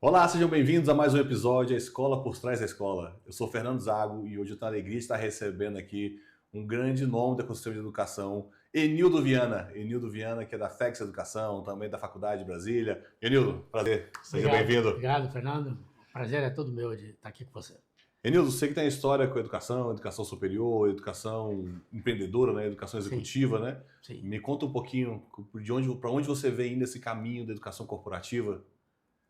Olá, sejam bem-vindos a mais um episódio, A Escola por Trás da Escola. Eu sou Fernando Zago e hoje eu tenho a alegria de estar recebendo aqui um grande nome da ecossistema de educação, Enildo Viana. Enildo Viana, que é da FEX Educação, também da Faculdade de Brasília. Enildo, prazer, seja bem-vindo. Obrigado, Fernando. O prazer é todo meu de estar aqui com você. Enildo, você que tem história com educação superior, educação empreendedora, né, educação executiva, né? Sim. Me conta um pouquinho para onde você vê ainda esse caminho da educação corporativa.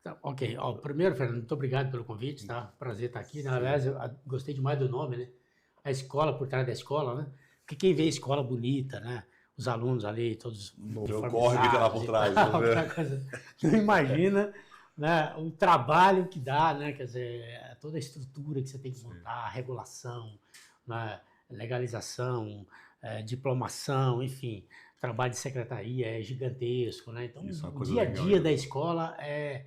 Tá, ok. Primeiro, Fernando, muito obrigado pelo convite, tá? Prazer estar aqui. Na verdade, eu gostei demais do nome, né? A escola por trás da escola, né? Porque quem vê a escola bonita, né? Os alunos ali, todos o corre que tem lá por trás. Não imagina, né? O trabalho que dá, né? Quer dizer, toda a estrutura que você tem que montar, a regulação, né? Legalização, diplomação, enfim, trabalho de secretaria é gigantesco, né? Então, o dia a dia da escola é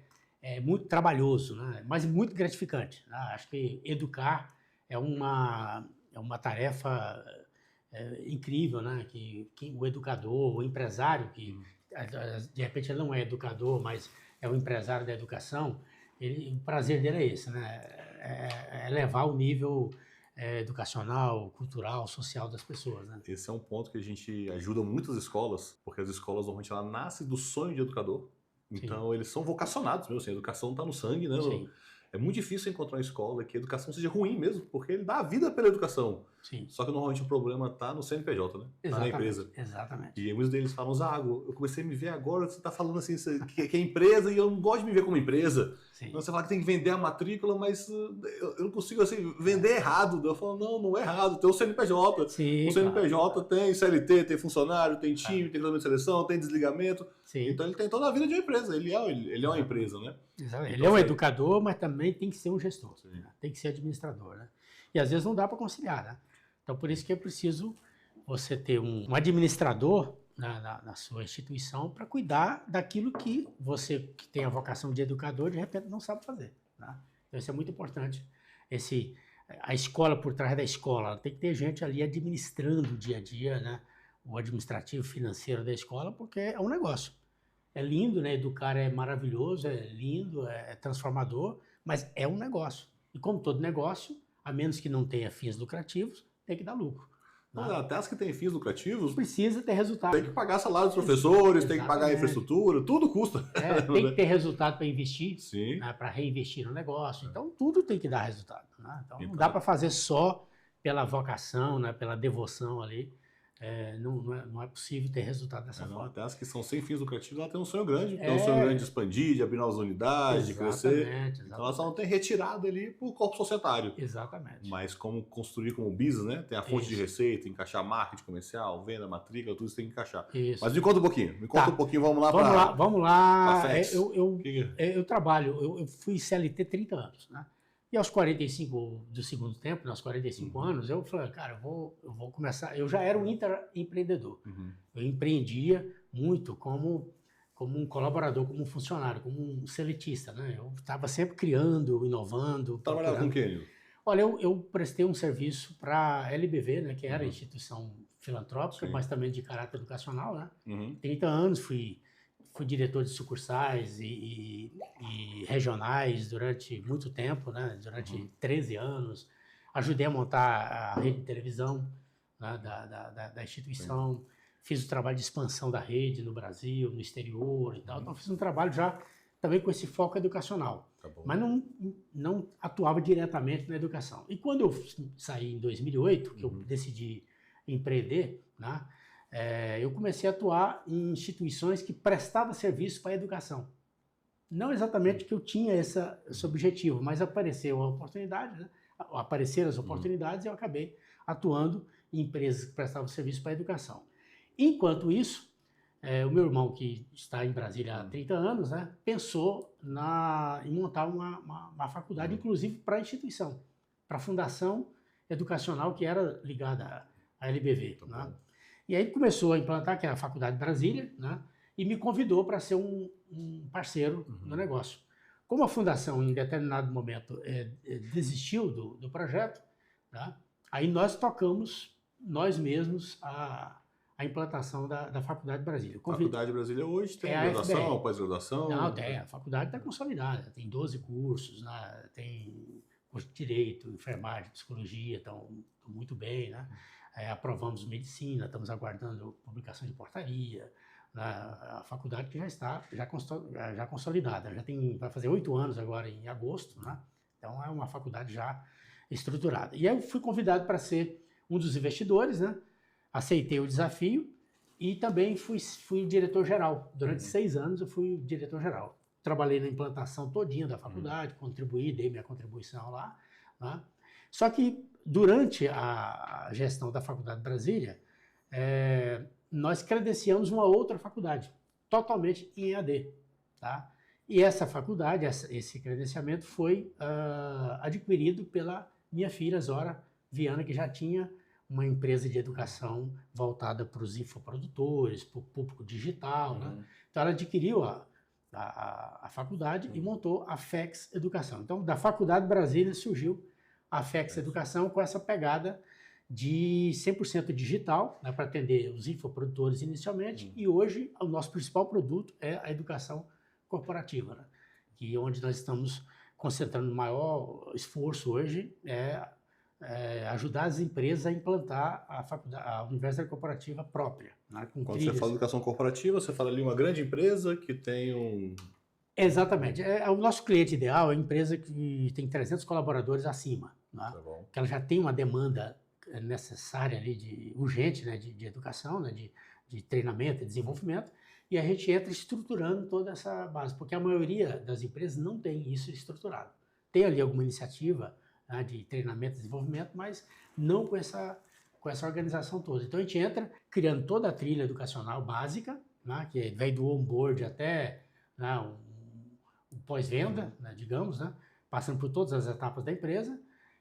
muito trabalhoso, né? Mas muito gratificante, né? Acho que educar é uma tarefa incrível, né? Que o educador, o empresário, que de repente ele não é educador, mas é o empresário da educação, o prazer dele é esse, né? É levar o nível educacional, cultural, social das pessoas, né? Esse é um ponto que a gente ajuda muitas escolas, porque as escolas normalmente ela nasce do sonho de educador. Então, eles são vocacionados mesmo, assim, a educação está no sangue, né? Sim. É muito difícil encontrar uma escola que a educação seja ruim mesmo, porque ele dá a vida pela educação. Sim. Só que normalmente o problema está no CNPJ, né? Está na empresa. Exatamente. E muitos deles falam, Zago, eu comecei a me ver agora, você está falando assim, que é empresa e eu não gosto de me ver como empresa. Sim. Então você fala que tem que vender a matrícula, mas eu não consigo assim, vender errado. Eu falo, não é errado, tem o CNPJ. Sim, o CNPJ tem CLT, tem funcionário, tem time, tem regulamento de seleção, tem desligamento. Sim. Então ele tem toda a vida de uma empresa, ele é uma empresa, né? Exatamente. Ele é um educador, mas também tem que ser um gestor, né? Tem que ser administrador, né? E às vezes não dá para conciliar, né? Então por isso que é preciso você ter um administrador na sua instituição para cuidar daquilo que você que tem a vocação de educador de repente não sabe fazer, né? Então isso é muito importante. A escola por trás da escola, tem que ter gente ali administrando o dia a dia, né? O administrativo financeiro da escola, porque é um negócio. É lindo, né? Educar é maravilhoso, é lindo, é transformador, mas é um negócio. E como todo negócio, a menos que não tenha fins lucrativos, tem que dar lucro. Até as que têm fins lucrativos precisa ter resultado. Tem que pagar salário dos professores, tem que pagar a infraestrutura, tudo custa. Tem que ter resultado para investir, né, para reinvestir no negócio. Então, tudo tem que dar resultado. Né? Então, não dá para fazer só pela vocação, né, pela devoção ali. Não é possível ter resultado dessa forma. Até as que são sem fins lucrativos, ela tem um sonho grande. Tem um sonho grande de expandir, de abrir novas unidades, de crescer. Exatamente. Então ela só não tem retirado ali para o corpo societário. Exatamente. Mas como construir como business, né? Tem a fonte de receita, encaixar marketing comercial, venda, matrícula, tudo isso tem que encaixar. Isso. Mas me conta um pouquinho. Vamos lá. Vamos lá. Eu trabalho, eu fui CLT 30 anos, né? E aos 45 do segundo tempo, aos 45 anos, eu falei, cara, eu vou começar. Eu já era um intraempreendedor. Eu empreendia muito como um colaborador, como um funcionário, como um seletista, né? Eu estava sempre criando, inovando. Trabalhava com quem? Olha, eu prestei um serviço para a LBV, né? Que era a instituição filantrópica, mas também de caráter educacional, né? 30 anos fui diretor de sucursais e regionais durante muito tempo, né? Durante 13 anos. Ajudei a montar a rede de televisão, né? da instituição. Fiz o trabalho de expansão da rede no Brasil, no exterior e tal. Então, fiz um trabalho já também com esse foco educacional. Mas não atuava diretamente na educação. E quando eu saí em 2008, que eu decidi empreender, né? Eu comecei a atuar em instituições que prestavam serviço para a educação. Não exatamente que eu tinha esse objetivo, mas apareceu a oportunidade, né? Apareceram as oportunidades e eu acabei atuando em empresas que prestavam serviço para a educação. Enquanto isso, o meu irmão, que está em Brasília há 30 anos, né, pensou em montar uma faculdade, inclusive para a instituição, para a fundação educacional que era ligada à LBV. Né? E aí ele começou a implantar, que era a Faculdade de Brasília, né? E me convidou para ser um parceiro no negócio. Como a fundação, em determinado momento, desistiu do projeto, tá? Aí nós tocamos, nós mesmos, a a implantação da Faculdade Brasília. Faculdade Brasília hoje tem graduação ou pós-graduação? Não, tem. A faculdade está consolidada. Tem 12 cursos, né? Tem curso de Direito, Enfermagem, Psicologia, estão muito bem, né? Aprovamos medicina, estamos aguardando publicação de portaria. A faculdade que já está já consolidada, vai fazer 8 anos agora em agosto, né? Então é uma faculdade já estruturada. E eu fui convidado para ser um dos investidores, né? Aceitei o desafio e também fui diretor-geral. Durante 6 anos eu fui diretor-geral. Trabalhei na implantação todinha da faculdade, contribuí, dei minha contribuição lá, né? Só que durante a gestão da Faculdade Brasília, nós credenciamos uma outra faculdade, totalmente em EAD, tá? E essa faculdade, esse credenciamento foi adquirido pela minha filha, Zora Viana, que já tinha uma empresa de educação voltada para os infoprodutores, para o público digital, né? Então ela adquiriu a faculdade e montou a FEX Educação. Então da Faculdade Brasília surgiu a FEX Educação com essa pegada de 100% digital, né, para atender os infoprodutores inicialmente, e hoje o nosso principal produto é a educação corporativa, né, que onde nós estamos concentrando o maior esforço hoje ajudar as empresas a implantar a universidade corporativa própria. Né, com Quando você fala de educação corporativa, você fala ali uma grande empresa que tem um... Exatamente. O nosso cliente ideal é a empresa que tem 300 colaboradores acima, né, que ela já tem uma demanda necessária ali urgente, né, de educação, né, de treinamento e desenvolvimento, e a gente entra estruturando toda essa base, porque a maioria das empresas não tem isso estruturado. Tem ali alguma iniciativa, né, de treinamento e desenvolvimento, mas não com essa organização toda. Então a gente entra criando toda a trilha educacional básica, né, que vem do onboard até, né, o pós-venda, né, digamos, né, passando por todas as etapas da empresa.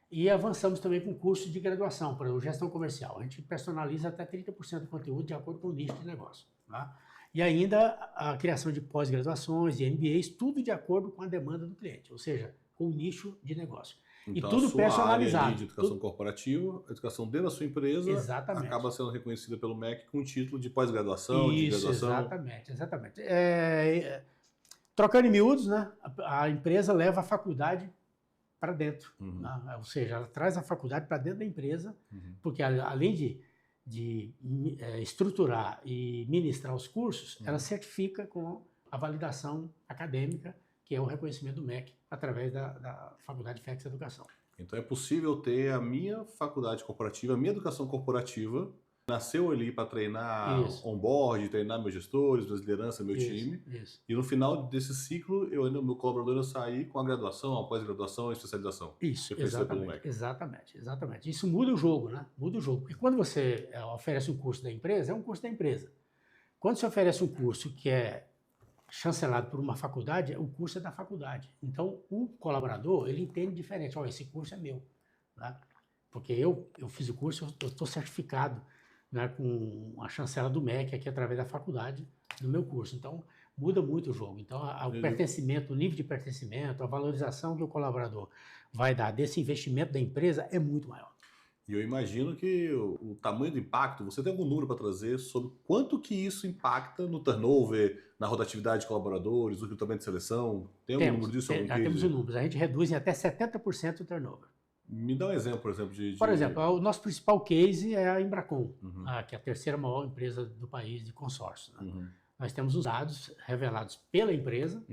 E avançamos também com curso de graduação para gestão comercial. A gente personaliza até 30% do conteúdo de acordo com o nicho de negócio. Tá? E ainda a criação de pós-graduações e MBAs, tudo de acordo com a demanda do cliente, ou seja, com o nicho de negócio. Então, e tudo a sua personalizado. Área de educação corporativa, a educação dentro da sua empresa, acaba sendo reconhecida pelo MEC com o título de pós-graduação, de graduação. Exatamente. Trocando em miúdos, né, a empresa leva a faculdade para dentro, né? Ou seja, ela traz a faculdade para dentro da empresa, porque além de estruturar e ministrar os cursos, ela certifica com a validação acadêmica, que é o reconhecimento do MEC, através da Faculdade FEX Educação. Então é possível ter a minha faculdade corporativa, a minha educação corporativa, nasceu ali para treinar onboard, treinar meus gestores, minhas lideranças, meu time. E no final desse ciclo, meu colaborador sair com a graduação, a pós-graduação e a especialização. Isso, exatamente. Isso muda o jogo, né? Muda o jogo. Porque quando você oferece um curso da empresa, é um curso da empresa. Quando você oferece um curso que é chancelado por uma faculdade, o curso é da faculdade. Então, o colaborador, ele entende diferente. Esse curso é meu. Né? Porque eu fiz o curso, eu estou certificado, né, com a chancela do MEC aqui através da faculdade do meu curso. Então, muda muito o jogo. Então, o pertencimento, o nível de pertencimento, a valorização que o colaborador vai dar desse investimento da empresa é muito maior. E eu imagino que o tamanho do impacto, você tem algum número para trazer sobre quanto que isso impacta no turnover, na rotatividade de colaboradores, no recrutamento de seleção? Tem algum número disso? Temos um número. A gente reduz em até 70% o turnover. Me dá um exemplo, por exemplo, Por exemplo, o nosso principal case é a Embracon, que é a terceira maior empresa do país de consórcio. Né? Nós temos os dados revelados pela empresa,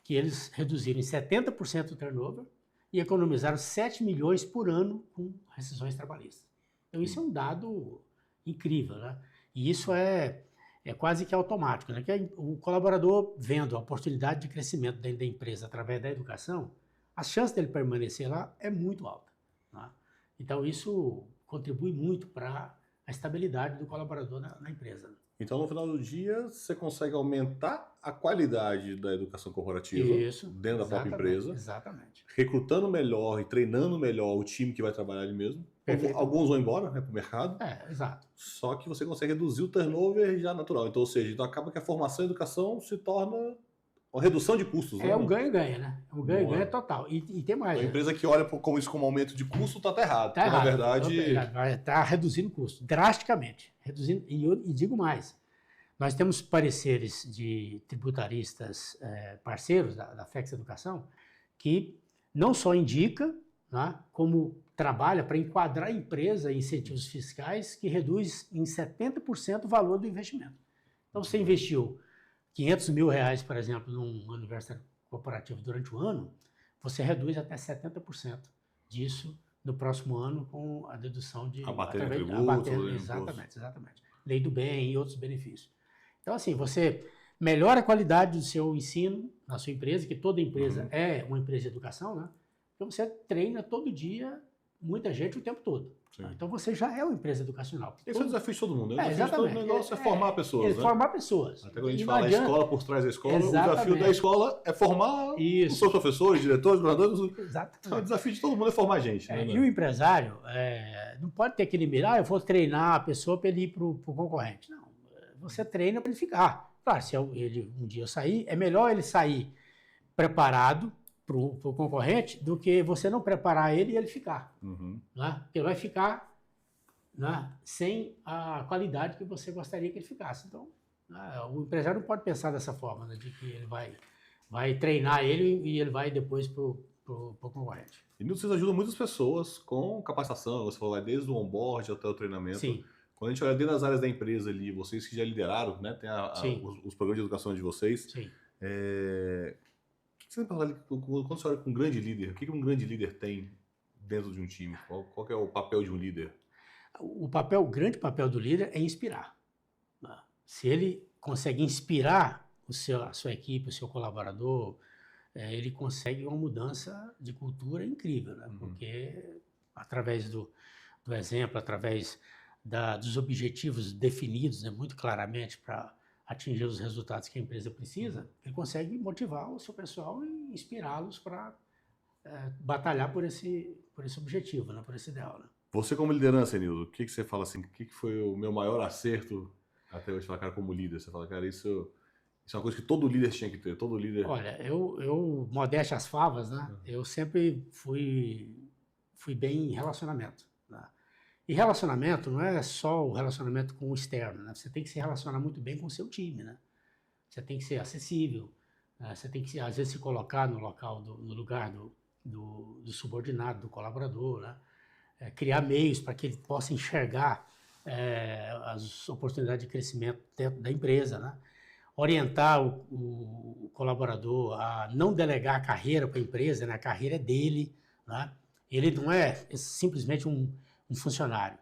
que eles reduziram em 70% o turnover e economizaram 7 milhões por ano com rescisões trabalhistas. Então, isso é um dado incrível, né? E isso é quase que automático, né? Que o colaborador, vendo a oportunidade de crescimento dentro da empresa através da educação, a chance dele permanecer lá é muito alta. Né? Então, isso contribui muito para a estabilidade do colaborador na empresa. Então, no final do dia, você consegue aumentar a qualidade da educação corporativa dentro da própria empresa. Exatamente. Recrutando melhor e treinando melhor o time que vai trabalhar ali mesmo. Alguns vão embora, né, para o mercado. Exato. Só que você consegue reduzir o turnover já natural. Então, ou seja, então acaba que a formação e a educação se torna uma redução de custos. É um ganha-ganha, né? É um ganha-ganha total. E tem mais. A empresa que olha isso como aumento de custo está errado. Tá errado. Na verdade... Está reduzindo o custo drasticamente. reduzindo. E digo mais, nós temos pareceres de tributaristas parceiros da FEX Educação que não só indica, né, como trabalha para enquadrar a empresa em incentivos fiscais que reduz em 70% o valor do investimento. Então, você investiu R$500 mil, por exemplo, num aniversário corporativo durante o ano, você reduz até 70% disso no próximo ano com a dedução de... Abater tributo. Exatamente. Lei do bem e outros benefícios. Então, assim, você melhora a qualidade do seu ensino na sua empresa, que toda empresa é uma empresa de educação, né? Então, você treina todo dia muita gente o tempo todo. Sim. Então, você já é uma empresa educacional. Esse é o desafio de todo mundo. O desafio de todo negócio é formar pessoas. Né? Formar pessoas. Até quando a gente fala escola por trás da escola, o desafio da escola é formar os seus professores, diretores, governadores. Exatamente. Então, o desafio de todo mundo é formar gente. Né? E o empresário não pode ter aquele mirar, eu vou treinar a pessoa para ele ir para o concorrente. Não, você treina para ele ficar. Claro, se ele um dia sair, é melhor ele sair preparado para o concorrente do que você não preparar ele e ele ficar. Né? Porque ele vai ficar, né, sem a qualidade que você gostaria que ele ficasse. Então, né, o empresário não pode pensar dessa forma, né, de que ele vai treinar ele e ele vai depois para o concorrente. E vocês ajudam muitas pessoas com capacitação, você falou, desde o onboard até o treinamento. Sim. Quando a gente olha dentro das áreas da empresa ali, vocês que já lideraram, né, tem os programas de educação de vocês. Sim. Você fala ali, quando você olha com um grande líder, o que um grande líder tem dentro de um time? Qual que é o papel de um líder? O grande papel do líder é inspirar. Se ele consegue inspirar a sua equipe, o seu colaborador, ele consegue uma mudança de cultura incrível, né? Porque através do exemplo, através dos objetivos definidos, né, muito claramente para atingir os resultados que a empresa precisa, ele consegue motivar o seu pessoal e inspirá-los para batalhar por esse objetivo, né, por esse ideal. Né? Você como liderança, Nildo, o que você fala assim, o que foi o meu maior acerto até hoje, cara, como líder? Você fala, cara, isso é uma coisa que todo líder tinha que ter, todo líder... Olha, eu modéstia as favas, né, eu sempre fui bem em relacionamento, né? E relacionamento não é só o relacionamento com o externo, né? Você tem que se relacionar muito bem com o seu time, né? Você tem que ser acessível, né? Você tem que, às vezes, se colocar no lugar do subordinado, do colaborador, né? Criar meios para que ele possa enxergar as oportunidades de crescimento dentro da empresa, né? Orientar o colaborador a não delegar a carreira para a empresa, né? A carreira é dele, né? Ele não é simplesmente um funcionário.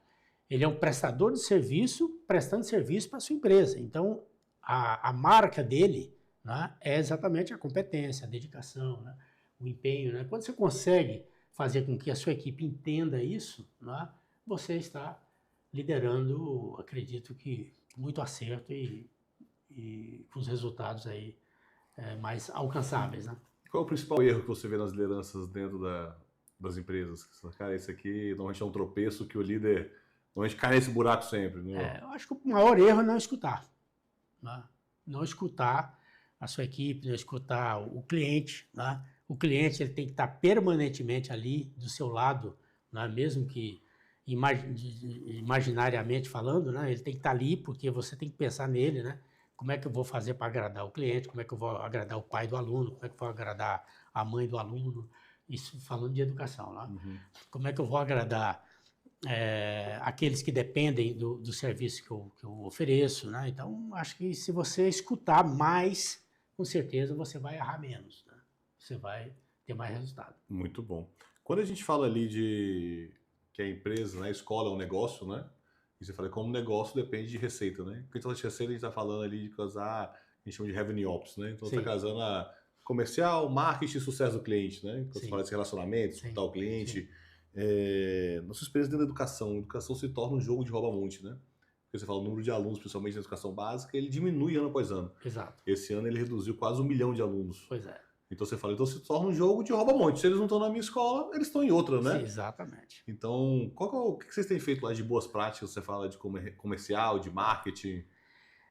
Ele é um prestador de serviço, prestando serviço para a sua empresa. Então, a marca dele, né, é exatamente a competência, a dedicação, né, o empenho. Né? Quando você consegue fazer com que a sua equipe entenda isso, né, você está liderando, acredito que, muito acerto e com os resultados aí mais alcançáveis. Né? Qual é o principal erro que você vê nas lideranças dentro das empresas? Cara, isso aqui normalmente é um tropeço que o líder normalmente cai nesse buraco sempre. Né? Eu acho que o maior erro é não escutar. Né? Não escutar a sua equipe, não escutar o cliente. Né? O cliente ele tem que estar permanentemente ali do seu lado, né? Mesmo que imaginariamente falando, né? Ele tem que estar ali porque você tem que pensar nele, né? Como é que eu vou fazer para agradar o cliente, como é que eu vou agradar o pai do aluno, como é que eu vou agradar a mãe do aluno. Isso falando de educação, né? Como é que eu vou agradar aqueles que dependem do serviço que eu ofereço, né? Então, acho que se você escutar mais, com certeza você vai errar menos, né? Você vai ter mais resultado. Muito bom. Quando a gente fala ali de que a empresa, né, a escola é um negócio, né? E você fala como negócio depende de receita, né? Porque então, de receita a gente está falando ali de casar, a gente chama de revenue ops, né? Então, você está casando a comercial, marketing e sucesso do cliente, né? Quando você fala desse relacionamento, escutar o cliente. Nossa experiência dentro da educação. A educação se torna um jogo de rouba-monte, né? Porque você fala o número de alunos, principalmente na educação básica, ele diminui ano após ano. Exato. Esse ano ele reduziu quase 1 milhão de alunos. Pois é. Então você fala, então se torna um jogo de rouba-monte. Se eles não estão na minha escola, eles estão em outra, né? Sim, exatamente. Então, o que vocês têm feito lá de boas práticas? Você fala de comercial, de marketing?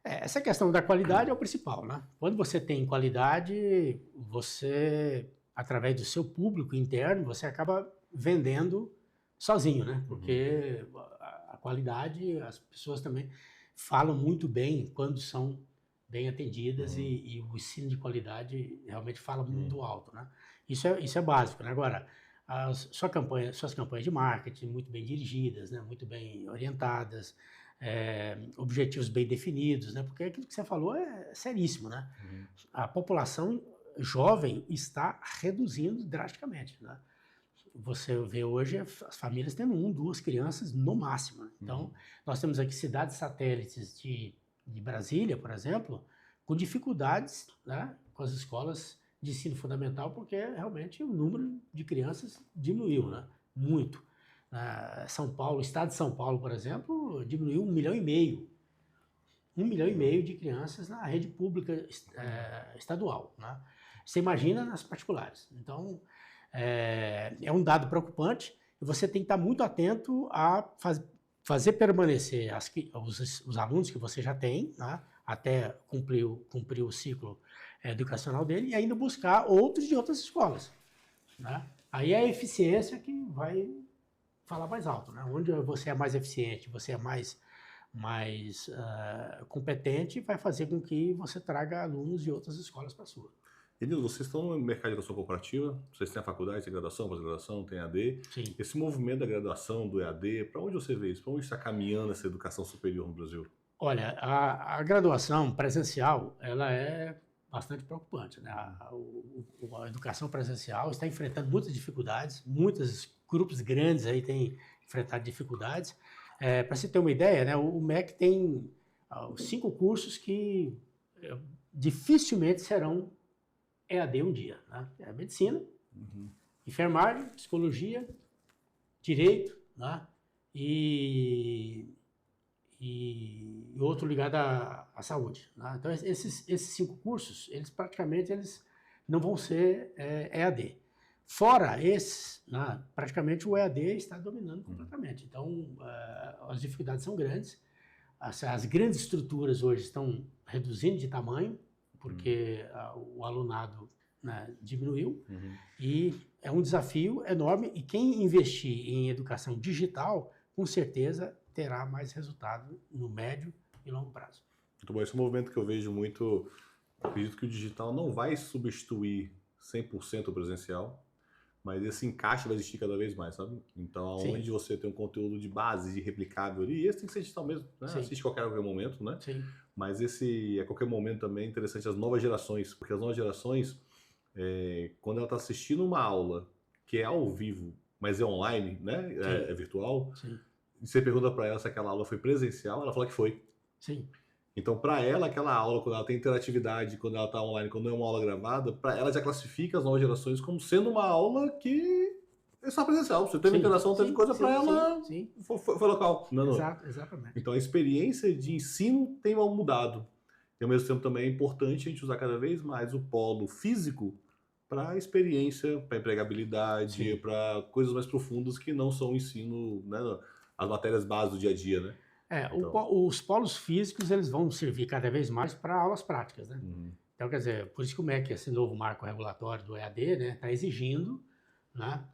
Essa questão da qualidade é o principal, né? Quando você tem qualidade, você, através do seu público interno, você acaba vendendo sozinho, né? Porque a qualidade, as pessoas também falam muito bem quando são bem atendidas e o ensino de qualidade realmente fala muito alto, né? Isso é básico, né? Agora, suas campanhas de marketing muito bem dirigidas, né? Muito bem orientadas, objetivos bem definidos, né? Porque aquilo que você falou é seríssimo, né? A população jovem está reduzindo drasticamente, né? Você vê hoje as famílias tendo 1, 2 crianças no máximo, né? Então, nós temos aqui cidades satélites de Brasília, por exemplo, com dificuldades, né, com as escolas de ensino fundamental, porque realmente o número de crianças diminuiu, né, muito. São Paulo, o estado de São Paulo, por exemplo, diminuiu 1,5 milhão. 1,5 milhão de crianças na rede pública estadual, né? Você imagina nas particulares. Então, é um dado preocupante e você tem que estar muito atento a fazer permanecer os alunos que você já tem, né, até cumprir o ciclo educacional dele e ainda buscar outros de outras escolas, né? Aí é a eficiência que vai falar mais alto, né? Onde você é mais eficiente, você é mais competente, vai fazer com que você traga alunos de outras escolas para a sua. Edilson, vocês estão no mercado de educação corporativa, vocês têm a faculdade, tem graduação, pós-graduação, tem EAD. Sim. Esse movimento da graduação, do EAD, para onde você vê isso? Para onde está caminhando essa educação superior no Brasil? Olha, a graduação presencial, ela é bastante preocupante, né? A educação presencial está enfrentando muitas dificuldades, muitos grupos grandes aí têm enfrentado dificuldades. Para você ter uma ideia, né, o MEC tem 5 cursos que dificilmente serão EAD um dia, né? É medicina, enfermagem, psicologia, direito, né? E outro ligado à saúde, né? Então, esses 5 cursos, praticamente não vão ser EAD. Fora esses, né, praticamente o EAD está dominando completamente. Então, as dificuldades são grandes. As grandes estruturas hoje estão reduzindo de tamanho, porque o alunado, né, diminuiu, e é um desafio enorme, e quem investir em educação digital, com certeza terá mais resultado no médio e longo prazo. Muito bom, esse é um movimento que eu vejo muito. Acredito que o digital não vai substituir 100% o presencial, mas esse encaixe vai existir cada vez mais, sabe? Então, onde você tem um conteúdo de base, de replicável ali, esse tem que ser digital mesmo, né? Assiste a qualquer momento, né? Sim. Mas a qualquer momento também é interessante as novas gerações, porque as novas gerações, quando ela está assistindo uma aula que é ao vivo, mas é online, né? É virtual, e você pergunta para ela se aquela aula foi presencial, ela fala que foi. Sim. Então, para ela, aquela aula, quando ela tem interatividade, quando ela está online, quando não é uma aula gravada, para ela já classifica as novas gerações como sendo uma aula que é só presencial. Você teve interação, teve coisa para ela, foi local. Não. Exatamente. Então, a experiência de ensino tem mudado. E, ao mesmo tempo, também é importante a gente usar cada vez mais o polo físico para experiência, para empregabilidade, para coisas mais profundas que não são o ensino, né, as matérias básicas do dia a dia, né? Então, os polos físicos, eles vão servir cada vez mais para aulas práticas, né? Então, quer dizer, por isso que o MEC, esse novo marco regulatório do EAD, né, está exigindo, né,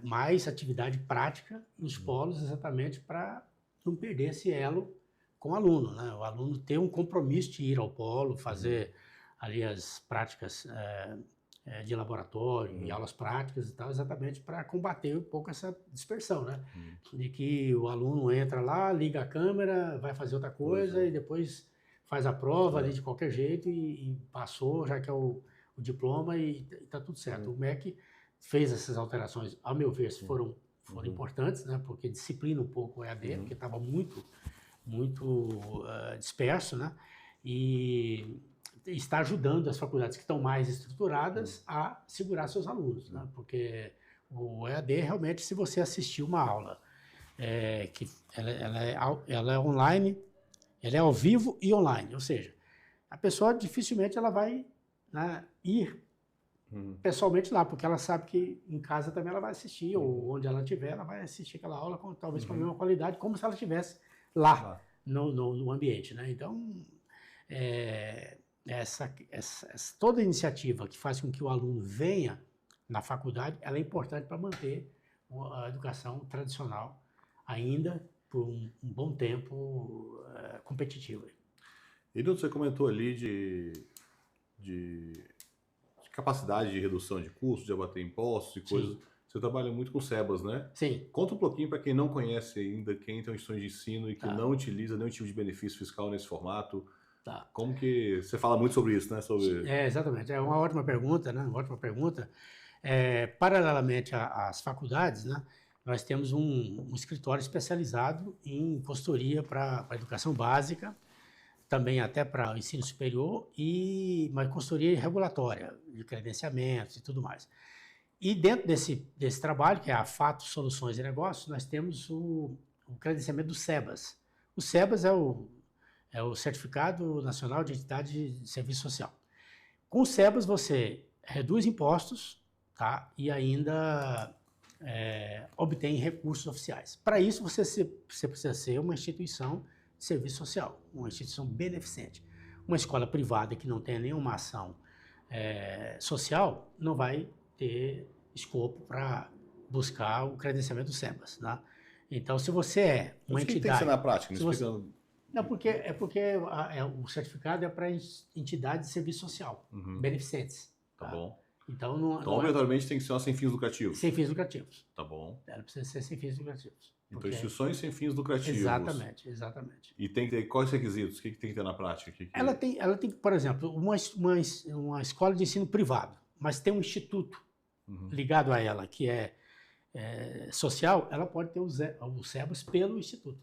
mais atividade prática nos polos, exatamente para não perder esse elo com o aluno, né? O aluno ter um compromisso de ir ao polo, fazer ali as práticas de laboratório e aulas práticas e tal, exatamente para combater um pouco essa dispersão, né? De que o aluno entra lá, liga a câmera, vai fazer outra coisa e depois faz a prova ali de qualquer jeito e passou, já que é o diploma e está tudo certo. O MEC fez essas alterações, ao meu ver, foram importantes, né? Porque disciplina um pouco o EAD, porque estava muito disperso, né? E está ajudando as faculdades que estão mais estruturadas a segurar seus alunos, né? Porque o EAD, realmente, se você assistir uma aula, que ela é online, ela é ao vivo e online, ou seja, a pessoa dificilmente ela vai, né, ir pessoalmente lá, porque ela sabe que em casa também ela vai assistir, ou onde ela estiver, ela vai assistir aquela aula, talvez com a mesma qualidade, como se ela estivesse lá, no ambiente, né? Então, toda iniciativa que faz com que o aluno venha na faculdade, ela é importante para manter a educação tradicional ainda por um bom tempo competitivo. E você comentou ali de capacidade de redução de custos, de abater impostos e coisas. Sim. Você trabalha muito com SEBAS, né? Sim. Conta um pouquinho para quem não conhece ainda, quem tem instituições de ensino e que não utiliza nenhum tipo de benefício fiscal nesse formato. Tá. Como que... Você fala muito sobre isso, né? Exatamente. É uma ótima pergunta, né? Uma ótima pergunta. Paralelamente às faculdades, né? Nós temos um escritório especializado em consultoria para a educação básica, também até para o ensino superior, mas consultoria regulatória, de credenciamentos e tudo mais. E dentro desse trabalho, que é a Fato Soluções e Negócios, nós temos o credenciamento do SEBAS. O SEBAS é o Certificado Nacional de Entidade de Serviço Social. Com o SEBAS você reduz impostos, tá? E ainda obtém recursos oficiais. Para isso você precisa ser uma instituição de serviço social, uma instituição beneficente. Uma escola privada que não tenha nenhuma ação social não vai ter escopo para buscar o credenciamento do SEBAS, né? Então, se você é uma entidade... O que tem que ser na prática? Não, porque o certificado é para entidades de serviço social, beneficentes. Tá bom. Então, obrigatoriamente tem que ser sem fins lucrativos. Sem fins lucrativos. Tá bom. Ela precisa ser sem fins lucrativos. Então, instituições sem fins lucrativos. Exatamente. E tem que ter quais requisitos? O que tem que ter na prática? Ela tem, por exemplo, uma escola de ensino privado, mas tem um instituto ligado a ela, que é social, ela pode ter o SEBAS pelo instituto.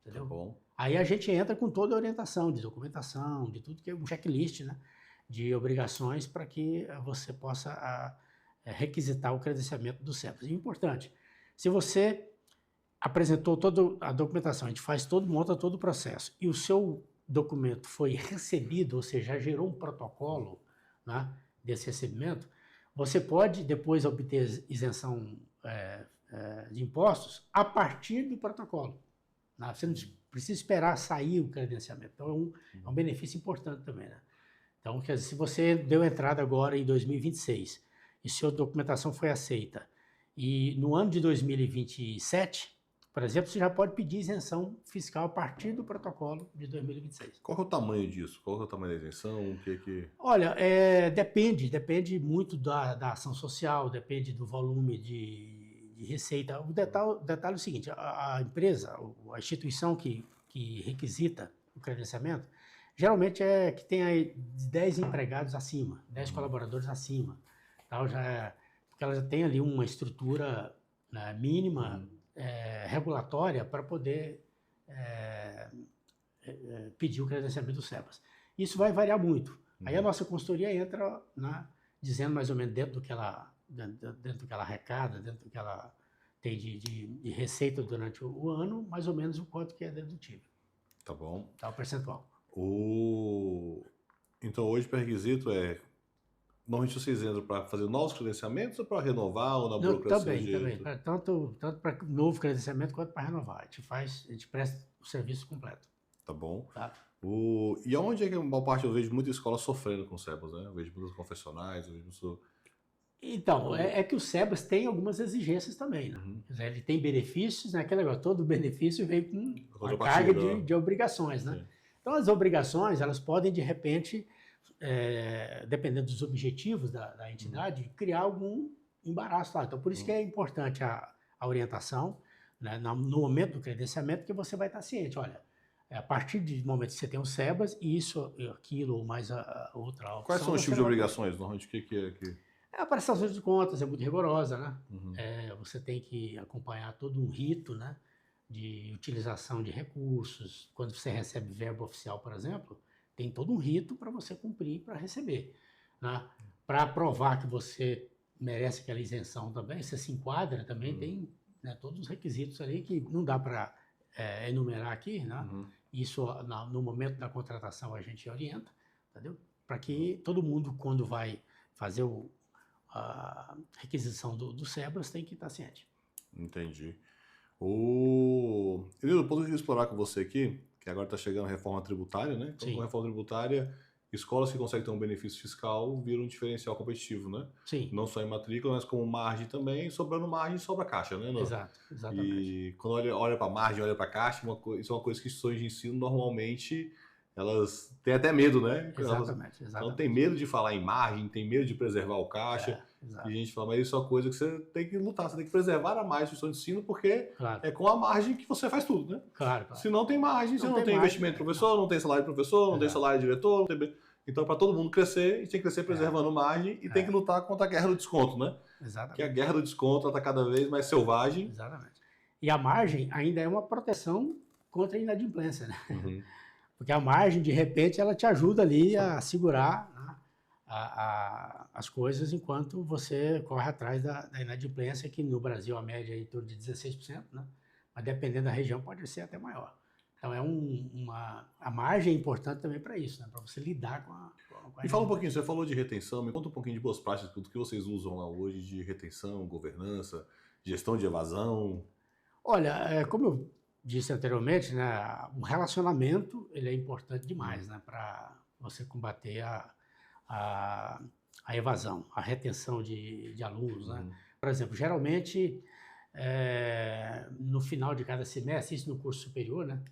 Entendeu? Tá bom. Aí a gente entra com toda a orientação de documentação, de tudo que é um checklist, né, de obrigações para que você possa requisitar o credenciamento do SEBAS. E importante, se você apresentou toda a documentação, a gente monta todo o processo e o seu documento foi recebido, ou seja, já gerou um protocolo, né, desse recebimento, você pode depois obter isenção de impostos a partir do protocolo. Né? Você não precisa esperar sair o credenciamento. Então, é um benefício importante também, né? Então, quer dizer, se você deu entrada agora em 2026 e sua documentação foi aceita, e no ano de 2027, por exemplo, você já pode pedir isenção fiscal a partir do protocolo de 2026. Qual é o tamanho disso? Qual é o tamanho da isenção? Olha, depende muito da ação social, depende do volume de receita. O detalhe é o seguinte, a empresa, a instituição que requisita o credenciamento, geralmente é que tem aí 10 empregados acima, 10 colaboradores acima. Então, porque ela já tem ali uma estrutura, né, mínima, regulatória para poder pedir o credenciamento do SEBAS. Isso vai variar muito. Aí a nossa consultoria entra, né, dizendo mais ou menos dentro do que ela arrecada, dentro do que ela tem de receita durante o ano, mais ou menos o quanto que é dedutível. Tá bom. Tá o percentual. Então hoje o requisito normalmente vocês entram para fazer novos credenciamentos ou para renovar ou na burocracia? Também. Tanto para novo credenciamento quanto para renovar. A gente presta o serviço completo. Tá bom. Tá? E aonde é que a maior parte eu vejo muita escola sofrendo com o SEBAS, né? Eu vejo muitas confessionais, eu vejo... Então, é que o SEBAS tem algumas exigências também, né? Ele tem benefícios, né? Aquele negócio, todo benefício vem com uma carga de obrigações, né? Sim. Então, as obrigações, elas podem, de repente, dependendo dos objetivos da entidade, criar algum embaraço lá. Então, por isso que é importante a orientação, né, no momento do credenciamento, que você vai estar ciente. Olha, a partir do momento que você tem o SEBAS, isso, aquilo, ou mais a outra opção... Quais são os tipos de obrigações? Normalmente, o que é aqui? A prestação de contas é muito rigorosa, né? Você tem que acompanhar todo um rito, né, de utilização de recursos. Quando você recebe verba oficial, por exemplo, tem todo um rito para você cumprir para receber, né? Para provar que você merece aquela isenção também, você se enquadra também, tem, né, todos os requisitos ali que não dá para enumerar aqui, né? Isso, no momento da contratação, a gente orienta, entendeu? Para que todo mundo, quando vai fazer a requisição do SEBAS, tem que estar ciente. Entendi. Eu poderia explorar com você aqui, que agora está chegando a reforma tributária, né? Então, com a reforma tributária, escolas que conseguem ter um benefício fiscal viram um diferencial competitivo, né? Sim. Não só em matrícula, mas como margem também, sobrando margem, sobra caixa, né? Exato, exatamente. E quando olha para margem, olha para caixa, isso é uma coisa que instituições de ensino normalmente elas têm até medo, né? Exatamente. Então tem medo de falar em margem, tem medo de preservar o caixa. E a gente fala, mas isso é uma coisa que você tem que lutar, você tem que preservar a margem da instituição de ensino, porque é com a margem que você faz tudo, né? Claro. Se não tem margem, você não tem investimento de professor, não tem salário de professor, não tem salário de diretor, não tem... Então, para todo mundo crescer, a gente tem que crescer preservando margem e tem que lutar contra a guerra do desconto, né? Exatamente. Que a guerra do desconto está cada vez mais selvagem. Exatamente. E a margem ainda é uma proteção contra a inadimplência, né? Uhum. Porque a margem, de repente, ela te ajuda ali a segurar, né, as coisas enquanto você corre atrás da inadimplência, que no Brasil a média é em torno de 16%, né? Mas dependendo da região pode ser até maior. Então a margem é importante também para isso, né? Para você lidar com a Me fala um pouquinho, você falou de retenção, me conta um pouquinho de boas práticas, tudo que vocês usam lá hoje de retenção, governança, gestão de evasão. Olha, como eu disse anteriormente, né, o relacionamento ele é importante demais, né, para você combater a evasão, a retenção de alunos, né? Por exemplo, geralmente no final de cada semestre, isso no curso superior, né?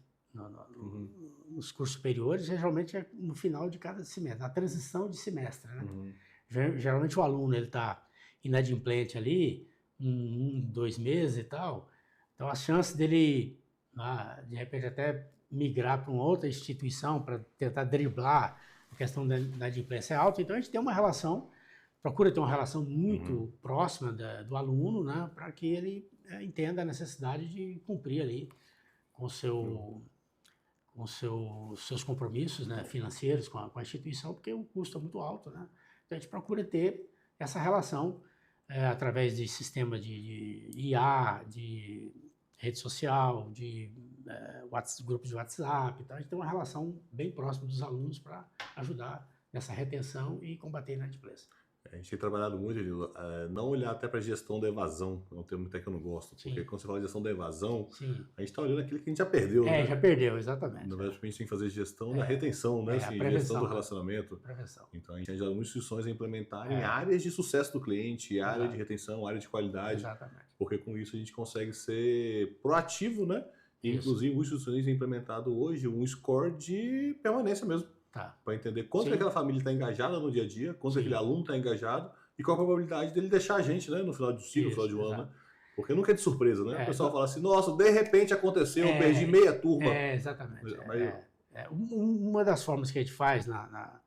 Nos cursos superiores, geralmente é no final de cada semestre, na transição de semestre, né? Geralmente o aluno ele está inadimplente ali, 2 meses e tal, então a chance dele, de repente, até migrar para uma outra instituição para tentar driblar a questão da inadimplência é alta. Então a gente tem uma relação, procura ter uma relação muito próxima do aluno, né, para que ele entenda a necessidade de cumprir ali com seus compromissos, né, financeiros com a instituição, porque o custo é muito alto, né? Então a gente procura ter essa relação através de sistema de IA, de rede social, de grupos de WhatsApp. Então a gente tem uma relação bem próxima dos alunos para ajudar nessa retenção e combater a inadimplência. A gente tem trabalhado muito, não olhar até para a gestão da evasão, é um termo até que eu não gosto, porque quando você fala de gestão da evasão, a gente está olhando aquilo que a gente já perdeu. Né? Já perdeu, exatamente. Na verdade, a gente tem que fazer gestão da retenção, né? Assim, gestão do relacionamento. Prevenção. Então, a gente tem já algumas instituições a implementarem áreas de sucesso do cliente, área de retenção, área de qualidade. Exatamente. Porque com isso a gente consegue ser proativo, né? E, inclusive, as instituições têm implementado hoje um score de permanência mesmo. Para entender quanto que aquela família está engajada no dia a dia, quanto aquele aluno está engajado e qual a probabilidade dele deixar a gente, né, no final do ciclo, no final de um ano. Né? Porque nunca é de surpresa, né? O pessoal fala assim, nossa, de repente aconteceu, eu perdi meia turma. Exatamente. Uma das formas que a gente faz na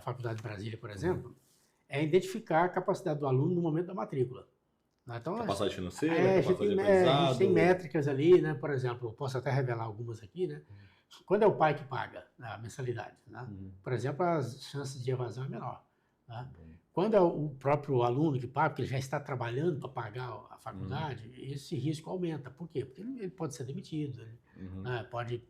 Faculdade de Brasília, por exemplo, é identificar a capacidade do aluno no momento da matrícula. Então, capacidade financeira, capacidade a gente tem métricas ali, né? Por exemplo, eu posso até revelar algumas aqui, né? Quando é o pai que paga a mensalidade, né? Por exemplo, as chances de evasão é menor. Né? Quando é o próprio aluno que paga, porque ele já está trabalhando para pagar a faculdade, esse risco aumenta. Por quê? Porque ele pode ser demitido, ele, pode,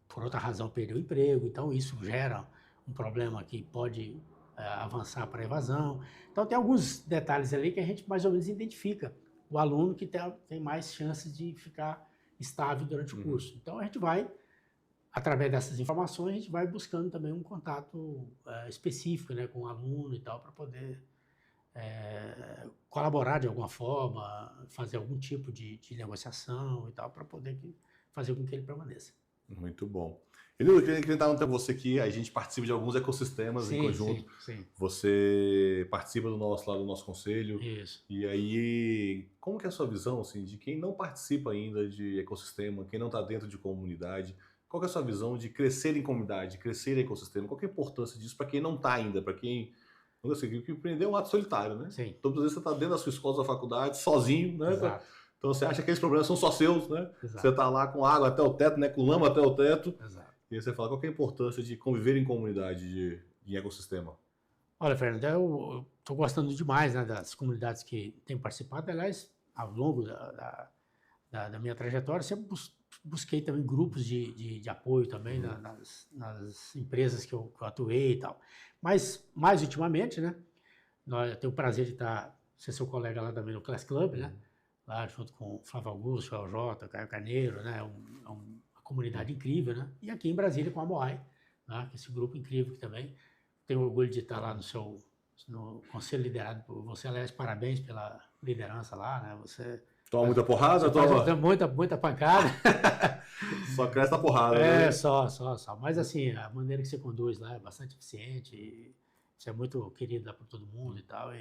por outra razão, perder o emprego. Então, isso gera um problema que pode avançar para a evasão. Então, tem alguns detalhes ali que a gente mais ou menos identifica o aluno que tem mais chances de ficar estável durante o curso. Então, a gente vai, através dessas informações, a gente vai buscando também um contato específico, né, com o aluno e tal, para poder colaborar de alguma forma, fazer algum tipo de negociação e tal, para poder fazer com que ele permaneça. Muito bom. Enildo, eu queria perguntar para você que a gente participa de alguns ecossistemas em conjunto. Sim. Você participa do nosso conselho. Isso. E aí, como que é a sua visão assim, de quem não participa ainda de ecossistema, quem não está dentro de comunidade? Qual que é a sua visão de crescer em comunidade, crescer em ecossistema? Qual que é a importância disso para quem não está ainda, para quem... Não sei, que empreender é um ato solitário, né? Sim. Então, às vezes, você está dentro da sua escola, da faculdade, sozinho, né? Exato. Então, você acha que aqueles problemas são só seus, né? Exato. Você está lá com água até o teto, né? Com lama até o teto. Exato. E aí você fala, qual que é a importância de conviver em comunidade, em ecossistema? Olha, Fernando, eu estou gostando demais, né, das comunidades que têm participado. Aliás, ao longo da minha trajetória, sempre busquei também grupos de apoio também nas empresas que eu atuei e tal. Mas, mais ultimamente, né, eu tenho o prazer de ser seu colega lá também no Class Club, né, lá junto com o Flávio Augusto, o LJ, o Caio Carneiro, né, uma comunidade incrível, né, e aqui em Brasília com a Moai, né, esse grupo incrível que também tenho orgulho de estar lá no conselho liderado por você. Aliás, parabéns pela liderança lá, né? Você toma muita porrada? Muita pancada. Só cresce a porrada, né? Só. Mas assim, a maneira que você conduz lá é bastante eficiente. Você é muito querido lá por todo mundo e tal.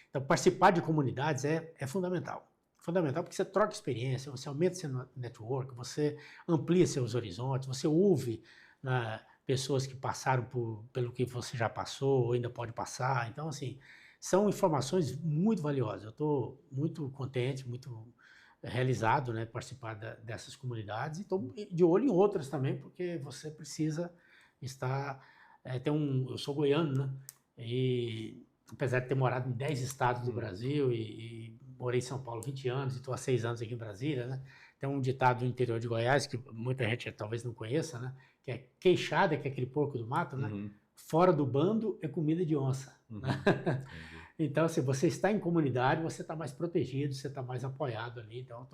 Então, participar de comunidades é fundamental. Fundamental porque você troca experiência, você aumenta seu network, você amplia seus horizontes, você ouve, né, pessoas que passaram pelo que você já passou ou ainda pode passar. Então, assim, são informações muito valiosas. Eu estou muito contente, muito realizado, né, participar dessas comunidades e estou de olho em outras também, porque você precisa estar... eu sou goiano, né? E apesar de ter morado em 10 estados do Brasil e morei em São Paulo 20 anos e estou há 6 anos aqui em Brasília, né? Tem um ditado no interior de Goiás que muita gente talvez não conheça, né? Que é queixada, que é aquele porco do mato, né? Fora do bando é comida de onça. Né? Então, se você está em comunidade, você está mais protegido, você está mais apoiado ali. Então,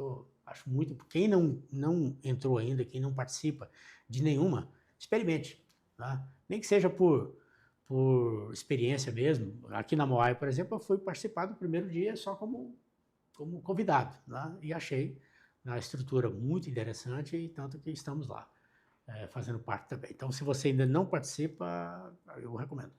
acho muito... Quem não entrou ainda, quem não participa de nenhuma, experimente. Tá? Nem que seja por experiência mesmo. Aqui na Moai, por exemplo, eu fui participar do primeiro dia só como convidado, né? E achei a estrutura muito interessante e tanto que estamos lá, fazendo parte também. Então, se você ainda não participa, eu recomendo.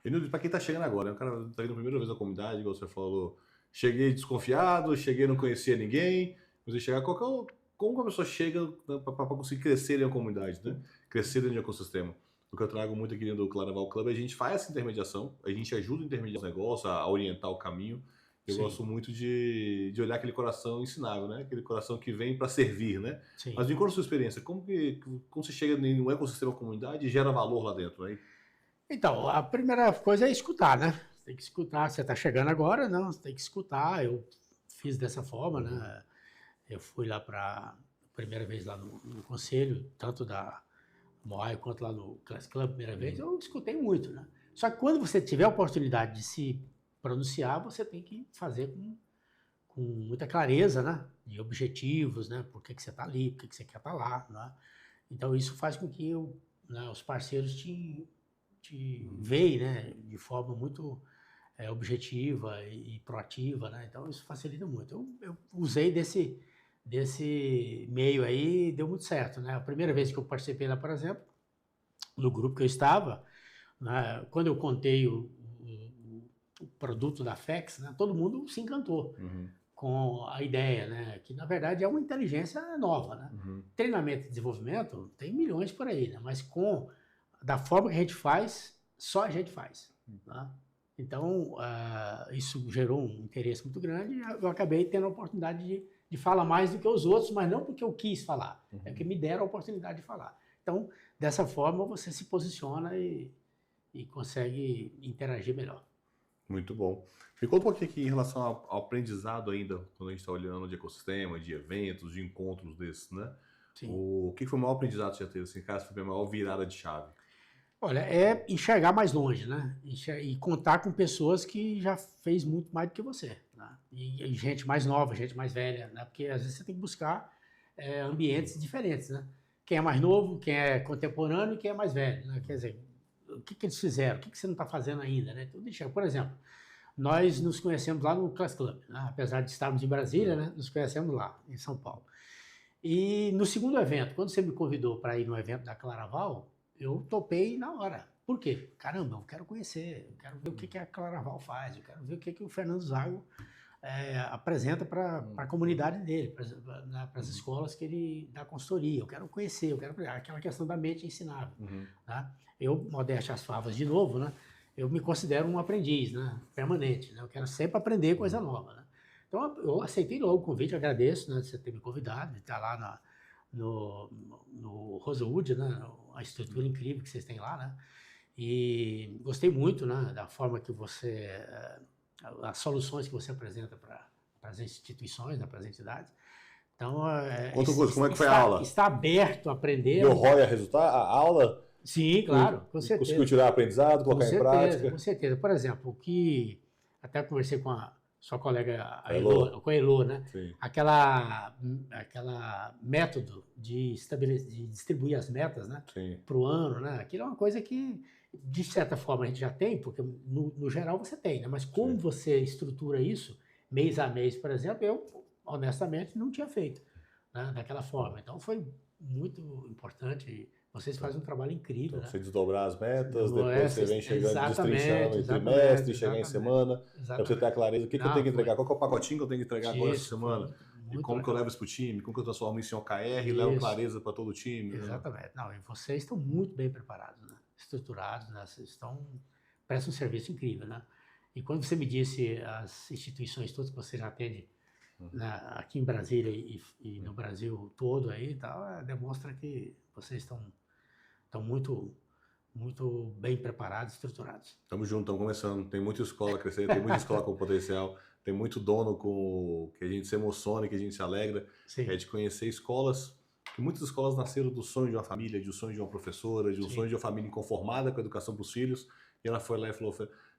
E para quem está chegando agora, o cara está indo a primeira vez na comunidade, igual você falou, cheguei desconfiado, não conhecia ninguém, você chegar, como a pessoa chega para conseguir crescer em uma comunidade, né? Crescer dentro de um ecossistema? O que eu trago muito aqui dentro do Claraval Club, a gente faz essa intermediação, a gente ajuda a intermediar os negócios, a orientar o caminho. Eu gosto muito de olhar aquele coração ensinável, né? Aquele coração que vem para servir, né? Sim. Mas me conta a sua experiência, como você chega em um ecossistema comunidade e gera valor lá dentro, né? Então, a primeira coisa é escutar, né? Você tem que escutar. Você está chegando agora, não? Você tem que escutar. Eu fiz dessa forma, né? Eu fui lá primeira vez lá no conselho, tanto da Moai quanto lá no Class Club, primeira vez, eu escutei muito, né? Só que quando você tiver a oportunidade de se pronunciar, você tem que fazer com muita clareza, né? De objetivos, né? Por que você está ali, por que você quer estar lá, né? Então, isso faz com que os parceiros te veem, né? De forma muito objetiva e proativa, né? Então, isso facilita muito. Eu usei desse meio aí, deu muito certo, né? A primeira vez que eu participei lá, por exemplo, no grupo que eu estava, né, quando eu contei o produto da FEX, né, todo mundo se encantou com a ideia, né? Que na verdade é uma inteligência nova, né? Treinamento e desenvolvimento tem milhões por aí, né? Mas da forma que a gente faz, só a gente faz. Tá? Então, isso gerou um interesse muito grande e eu acabei tendo a oportunidade de falar mais do que os outros, mas não porque eu quis falar, é porque me deram a oportunidade de falar. Então, dessa forma, você se posiciona e consegue interagir melhor. Muito bom. Me conta um pouquinho aqui em relação ao aprendizado ainda, quando a gente está olhando de ecossistema, de eventos, de encontros desses, né? Sim. O que foi o maior aprendizado que você já teve? Assim, cara, foi a maior virada de chave? Olha, é enxergar mais longe, né? E contar com pessoas que já fez muito mais do que você, né? E gente mais nova, gente mais velha, né? Porque às vezes você tem que buscar ambientes diferentes, né? Quem é mais novo, quem é contemporâneo e quem é mais velho, né? Quer dizer, o que eles fizeram? O que você não está fazendo ainda, né? Então, por exemplo, nós nos conhecemos lá no Class Club, né? Apesar de estarmos em Brasília, né? Nos conhecemos lá, em São Paulo. E no segundo evento, quando você me convidou para ir no evento da Claraval, eu topei na hora. Por quê? Caramba, eu quero conhecer, eu quero ver o que a Claraval faz, eu quero ver o que o Fernando Zago apresenta para a comunidade dele, para as escolas que ele dá consultoria. Eu quero conhecer, eu quero aquela questão da mente ensinável. Tá? Eu, modéstia às favas de novo, né? Eu me considero um aprendiz, né? Permanente. Né? Eu quero sempre aprender coisa nova. Né? Então, eu aceitei logo o convite, agradeço, né, de você ter me convidado, de estar lá no Rosewood, né, a estrutura incrível que vocês têm lá, né, e gostei muito, né, da forma que as soluções que você apresenta para as instituições, né, para as entidades. Então, como é que foi a aula? Está aberto a aprender. Deu ROI a resultar? A aula? Sim, claro, com certeza. Conseguiu tirar aprendizado, colocar em prática? Com certeza. Por exemplo, o que até conversei com a sua colega com a Elô, né? Sim. Aquela método de distribuir as metas, né? Para o ano, né? Aquilo é uma coisa que De certa forma a gente já tem, porque no geral você tem, né? Mas como você estrutura isso, mês a mês, por exemplo, eu honestamente não tinha feito, né, daquela forma. Então foi muito importante. Vocês fazem um trabalho incrível, né? Você desdobrar as metas, depois você vem chegando, destrinchando em trimestre, chegar em semana, para você ter a clareza, o que eu tenho que entregar, qual que é o pacotinho que eu tenho que entregar agora essa semana, e como que eu levo isso para o time, como que eu transformo isso em OKR e levo clareza para todo o time. Exatamente. Não, e vocês estão muito bem preparados, né? Estruturados, né? Vocês prestam um serviço incrível, né? E quando você me disse as instituições todas que você já atende, né, aqui em Brasília e no Brasil todo aí e tal, demonstra que vocês estão muito, muito bem preparados, estruturados. Estamos juntos, estamos começando. Tem muita escola crescendo, tem muita escola com potencial, tem muito dono que a gente se emociona, que a gente se alegra. Sim. É de conhecer escolas, que muitas escolas nasceram do sonho de uma família, de um sonho de uma professora, de um sonho de uma família inconformada com a educação para os filhos. E ela foi lá e falou,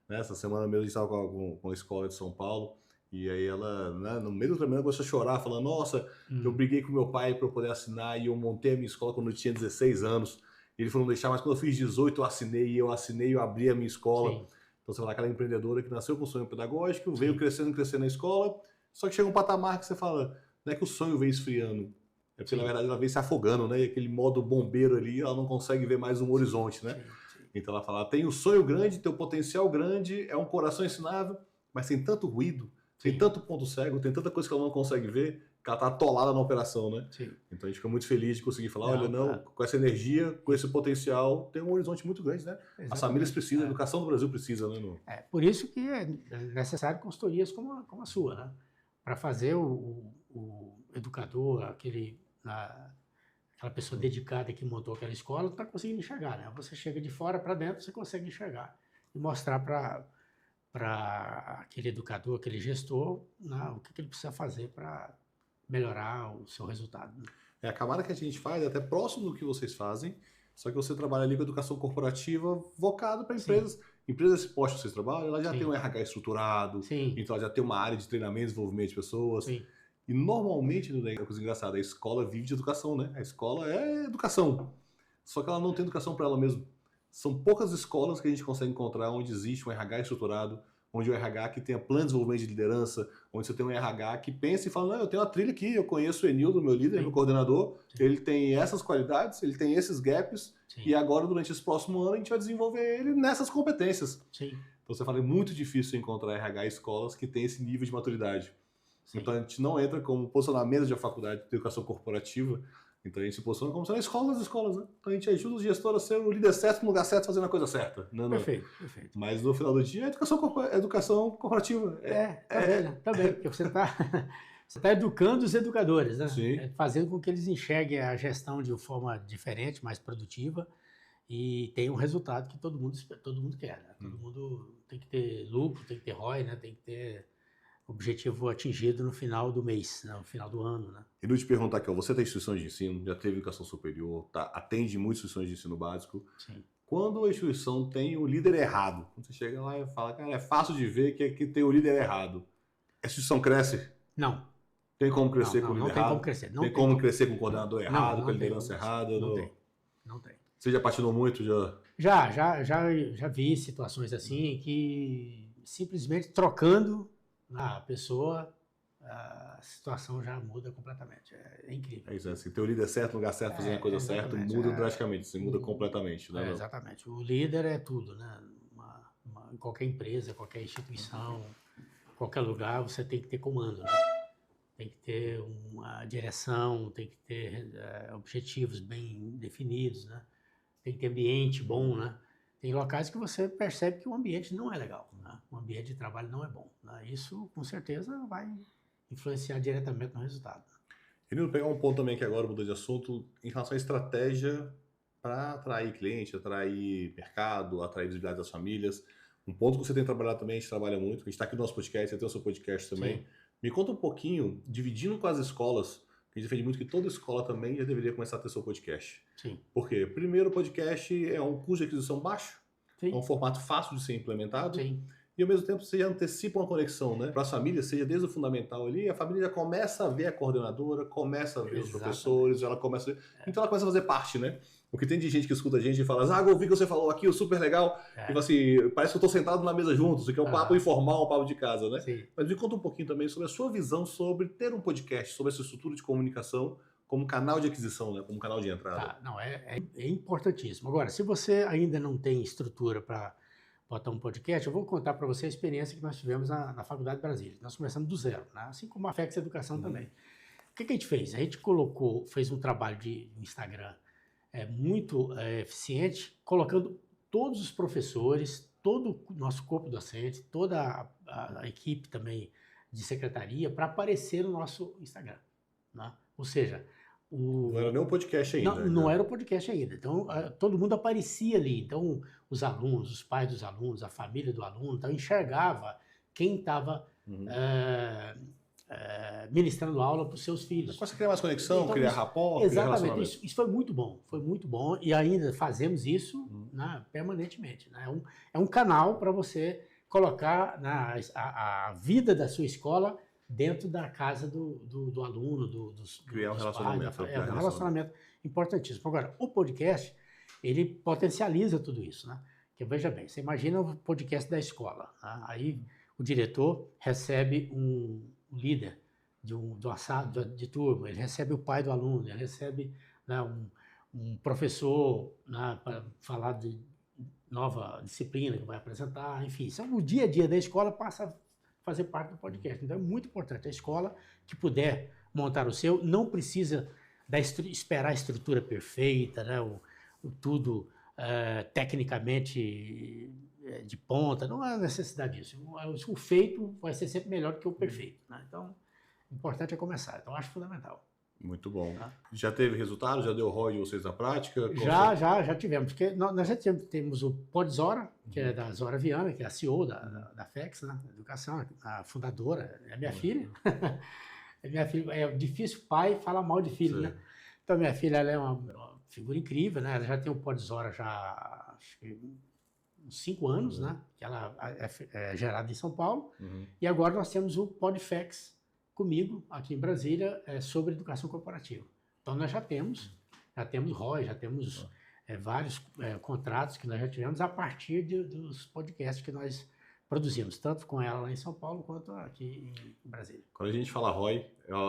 né, essa semana mesmo a gente estava com a escola de São Paulo, e aí ela, né, no meio do treinamento, começou a chorar, falando, nossa, eu briguei com meu pai para eu poder assinar, e eu montei a minha escola quando eu tinha 16 anos. Ele falou não deixar, mas quando eu fiz 18 eu assinei, eu abri a minha escola. Sim. Então você fala, aquela empreendedora que nasceu com sonho pedagógico, veio crescendo na escola, só que chega um patamar que você fala, não é que o sonho veio esfriando, é porque na verdade ela veio se afogando, né? E aquele modo bombeiro ali, ela não consegue ver mais um horizonte, né? Sim. Então ela fala, tem um sonho grande, tem um potencial grande, é um coração ensinável, mas tem tanto ruído, tem tanto ponto cego, tem tanta coisa que ela não consegue ver, que ela está atolada na operação, né? Sim. Então a gente fica muito feliz de conseguir falar, com essa energia, com esse potencial, tem um horizonte muito grande, né? Exatamente. As famílias precisam, a educação do Brasil precisa, né? Por isso que é necessário consultorias como a sua, né? Para fazer o educador, aquela pessoa dedicada que montou aquela escola, não está conseguindo enxergar, né? Você chega de fora para dentro, você consegue enxergar e mostrar para aquele educador, aquele gestor, né, o que ele precisa fazer para melhorar o seu resultado. Né? A camada que a gente faz é até próximo do que vocês fazem, só que você trabalha ali com educação corporativa vocado para empresas. Sim. Empresas desse posto que vocês trabalham, ela já tem um RH estruturado, então ela já tem uma área de treinamento e desenvolvimento de pessoas. Sim. E normalmente, é uma coisa engraçada, a escola vive de educação, né? A escola é educação, só que ela não tem educação para ela mesma. São poucas escolas que a gente consegue encontrar onde existe um RH estruturado, onde o RH que tenha plano de desenvolvimento de liderança, onde você tem um RH que pensa e fala, não, eu tenho uma trilha aqui, eu conheço o Enildo, meu líder, meu coordenador, ele tem essas qualidades, ele tem esses gaps, e agora durante esse próximo ano a gente vai desenvolver ele nessas competências. Sim. Então você fala, é muito difícil encontrar RH escolas que têm esse nível de maturidade. Sim. Então a gente não entra como posicionamento de uma faculdade de educação corporativa, então a gente se posiciona como sendo a escola das escolas, né? Então a gente ajuda os gestores a ser o líder certo no lugar certo, fazendo a coisa certa. Não. Perfeito. Mas no final do dia, a educação corporativa. Também, porque você está educando os educadores, né? Fazendo com que eles enxerguem a gestão de uma forma diferente, mais produtiva, e tenha um resultado que todo mundo quer, né? Todo mundo tem que ter lucro, tem que ter ROI, né? Tem que ter objetivo atingido no final do mês, né? No final do ano, né? E não te perguntar aqui, você tem instituições de ensino, já teve educação superior, atende muitas instituições de ensino básico. Sim. Quando a instituição tem o líder errado, quando você chega lá e fala, cara, é fácil de ver que aqui tem o líder errado. A instituição cresce? Não. Tem como crescer com o líder errado? Não tem como crescer. Tem como crescer com o coordenador errado, com a liderança errada? Não tem. Você já patinou muito? Já vi situações assim que simplesmente trocando a pessoa, a situação já muda completamente. É incrível. É isso, assim, ter o líder certo, no lugar certo, fazendo a coisa certa, muda drasticamente, você muda completamente. Né, exatamente. O líder é tudo, né? Em qualquer empresa, qualquer instituição, qualquer lugar, você tem que ter comando, né? Tem que ter uma direção, tem que ter objetivos bem definidos, né? Tem que ter ambiente bom, né? Tem locais que você percebe que o ambiente não é legal, né? O ambiente de trabalho não é bom, né? Isso, com certeza, vai influenciar diretamente no resultado. Queria pegar um ponto também que agora mudou de assunto, em relação à estratégia para atrair cliente, atrair mercado, atrair visibilidade das famílias. Um ponto que você tem trabalhado também, a gente trabalha muito, a gente está aqui no nosso podcast, você tem o seu podcast também. Sim. Me conta um pouquinho, dividindo com as escolas, a gente defende muito que toda escola também já deveria começar a ter seu podcast. Sim. Por quê? Primeiro, o podcast é um custo de aquisição baixo, sim, é um formato fácil de ser implementado. Sim. e ao mesmo tempo você antecipa uma conexão, né? Para as famílias, seja desde o fundamental ali, a família já começa a ver a coordenadora, começa a ver os professores, ela começa a ver... Então ela começa a fazer parte, né? Porque tem de gente que escuta a gente e fala, eu ouvi que você falou aquilo, super legal. E fala assim, parece que eu estou sentado na mesa juntos, isso aqui é um papo informal, um papo de casa, né? Sim. Mas me conta um pouquinho também sobre a sua visão sobre ter um podcast, sobre essa estrutura de comunicação como canal de aquisição, né? Como canal de entrada. Não, é importantíssimo. Agora, se você ainda não tem estrutura para botar um podcast, eu vou contar para você a experiência que nós tivemos na Faculdade de Brasília. Nós começamos do zero, né? Assim como a FEX Educação também. O que a gente fez? A gente fez um trabalho de Instagram muito eficiente, colocando todos os professores, todo o nosso corpo docente, toda a equipe também de secretaria para aparecer no nosso Instagram, né? Ou seja, não era nem um podcast ainda. Não era o podcast ainda. Então, todo mundo aparecia ali. Então, os alunos, os pais dos alunos, a família do aluno, então, enxergava quem estava ministrando aula para os seus filhos. Você criar mais conexão, então, criar rapport, exatamente. Isso foi muito bom, e ainda fazemos isso permanentemente. Né? É um canal para você colocar a vida da sua escola dentro da casa do aluno, criar um relacionamento. Um relacionamento importantíssimo. Agora, o podcast, ele potencializa tudo isso, né? Porque, veja bem, você imagina o podcast da escola, né? Aí o diretor recebe um líder de turma, ele recebe o pai do aluno, ele recebe, né, um professor, né, para falar de nova disciplina que vai apresentar, enfim, o dia a dia da escola passa a fazer parte do podcast. Então é muito importante. A escola que puder montar o seu, não precisa esperar a estrutura perfeita, né? Tudo tecnicamente de ponta, não há necessidade disso. O feito vai ser sempre melhor do que o perfeito, né? Então, o importante é começar. Então, acho fundamental. Muito bom. Já teve resultado? Já deu ROI de vocês na prática? Já tivemos. Porque nós já temos o Podzora, que é da Zora Viana, que é a CEO da FEX, né, da Educação, a fundadora, é minha filha. É difícil pai falar mal de filho, né? Então, minha filha, ela é uma figura incrível, né? Ela já tem o Podzora já, acho que uns 5 anos, né? Que ela é gerada em São Paulo. E agora nós temos o Podfex comigo, aqui em Brasília, sobre educação corporativa. Então, nós já temos ROI, já temos vários contratos que nós já tivemos a partir dos podcasts que nós produzimos, tanto com ela lá em São Paulo, quanto aqui em Brasília. Quando a gente fala ROI,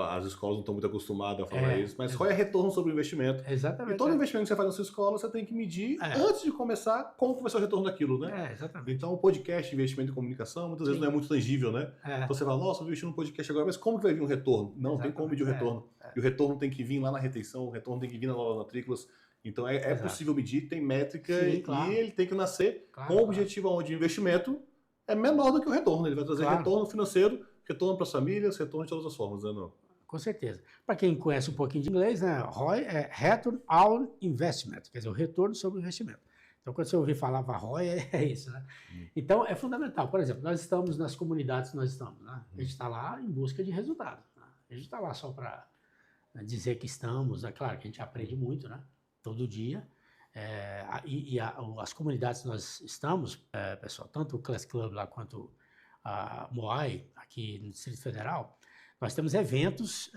as escolas não estão muito acostumadas a falar isso, mas ROI é retorno sobre o investimento. Exatamente. E todo investimento que você faz na sua escola, você tem que medir antes de começar como vai ser o retorno daquilo, né? Exatamente. Então, o podcast, investimento em comunicação, muitas vezes não é muito tangível, né? Então, você fala, nossa, eu investi num podcast agora, mas como que vai vir um retorno? Não, tem como medir o retorno. E o retorno tem que vir lá na retenção, o retorno tem que vir nas novas matrículas. Então, é possível medir, tem métrica, claro. E ele tem que nascer com o objetivo onde o investimento é menor do que o retorno. Ele vai trazer retorno financeiro, retorno para as famílias, retorno de todas as formas, né? Não? Com certeza. Para quem conhece um pouquinho de inglês, né, ROI é Return on Investment, quer dizer, o retorno sobre o investimento. Então, quando você ouvir falar ROI, é isso, né? Então, é fundamental. Por exemplo, nós estamos nas comunidades que nós estamos, né? A gente está lá em busca de resultado. Né? A gente está lá só para dizer que estamos. É claro que a gente aprende muito, né? Todo dia. As comunidades que nós estamos, pessoal, tanto o Class Club lá quanto a Moai, aqui no Distrito Federal, nós temos eventos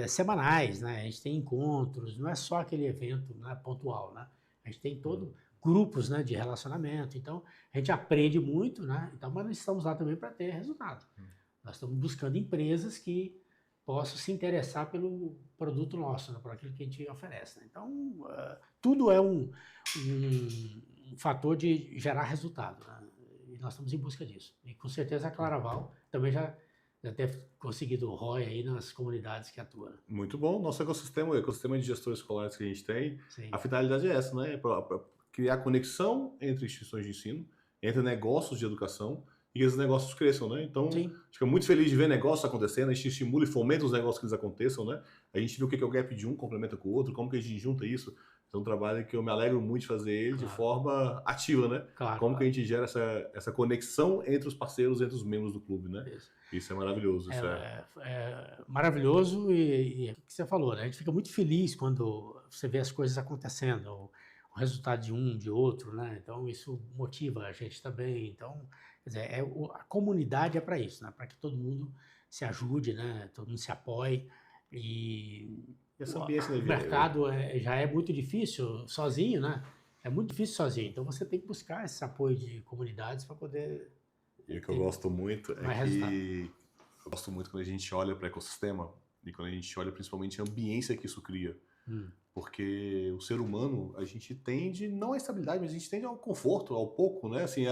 semanais, né? A gente tem encontros, não é só aquele evento, né, pontual, né? A gente tem grupos, né, de relacionamento, então a gente aprende muito, né? Então, mas nós estamos lá também para ter resultado. Nós estamos buscando empresas que possam se interessar pelo produto nosso, né, por aquilo que a gente oferece. Né? Então, tudo é um fator de gerar resultado, né? E nós estamos em busca disso. E com certeza a Claraval também já deve conseguido o ROI aí nas comunidades que atua. Muito bom. Nosso ecossistema, o ecossistema de gestores escolares que a gente tem, sim, a finalidade é essa, né? Para criar conexão entre instituições de ensino, entre negócios de educação, e que esses negócios cresçam, né? Então, fica muito feliz de ver negócios acontecendo, a gente estimula e fomenta os negócios que eles aconteçam, né? A gente vê o que é o gap de um, complementa com o outro, como que a gente junta isso. É um trabalho que eu me alegro muito de fazer ele de forma ativa, né? Como que a gente gera essa conexão entre os parceiros, entre os membros do clube, né? Isso é maravilhoso. É maravilhoso e o que você falou, né? A gente fica muito feliz quando você vê as coisas acontecendo, o resultado de um, de outro, né? Então, isso motiva a gente também. Então, Quer dizer, a comunidade é para isso, né? Para que todo mundo se ajude, né? Todo mundo se apoie. E o mercado já é muito difícil sozinho, né? É muito difícil sozinho. Então você tem que buscar esse apoio de comunidades para poder. E o que eu gosto muito eu gosto muito quando a gente olha para o ecossistema e quando a gente olha principalmente a ambiência que isso cria. Porque o ser humano, a gente tende, não à estabilidade, mas a gente tende ao conforto, ao pouco, né? Assim,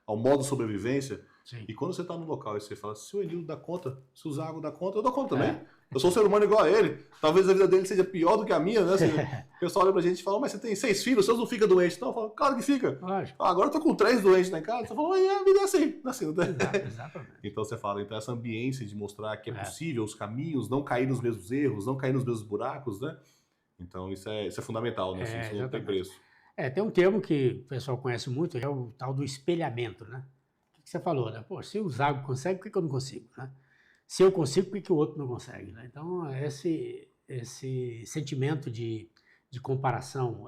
ao modo de sobrevivência. Sim. E quando você está no local e você fala, se o Enildo dá conta, se o Zago dá conta, eu dou conta também. Eu sou um ser humano igual a ele. Talvez a vida dele seja pior do que a minha, né? Assim, o pessoal olha pra gente e fala, mas você tem 6 filhos, seus não fica doente. Então eu falo, claro que fica. Agora eu tô com 3 doentes na casa. Você fala, a vida é assim. Exatamente. Então você fala, então essa ambiência de mostrar que é possível, os caminhos, não cair nos mesmos erros, não cair nos mesmos buracos, né? Então isso é fundamental, né? Assim, isso não tem preço. Tem um termo que o pessoal conhece muito, que é o tal do espelhamento, né? O que você falou, né? Pô, se o Zago consegue, por que eu não consigo, né? Se eu consigo, por que o outro não consegue, né? Então, esse sentimento de comparação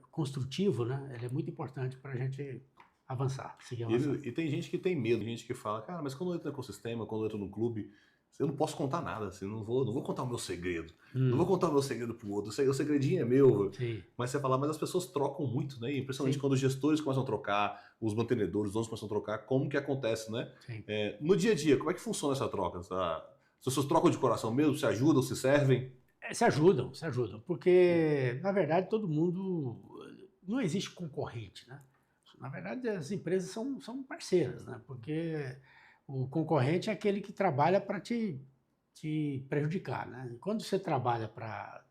construtivo, né? Ele é muito importante para a gente avançar, seguir avançando. E tem gente que tem medo, gente que fala, cara, mas quando eu entro no ecossistema, quando eu entro no clube, eu não posso contar nada, assim, não vou contar o meu segredo. Não vou contar o meu segredo pro outro, o segredinho é meu. Sim. Mas você fala, mas as pessoas trocam muito, né? Impressionante quando os gestores começam a trocar, os mantenedores, os donos começam a trocar, como que acontece, né? No dia a dia, como é que funciona essa troca? As pessoas trocam de coração mesmo, se ajudam, se servem? Se ajudam, porque, na verdade, todo mundo... Não existe concorrente, né? Na verdade, as empresas são parceiras, né? Porque... O concorrente é aquele que trabalha para te prejudicar, né? Quando você trabalha para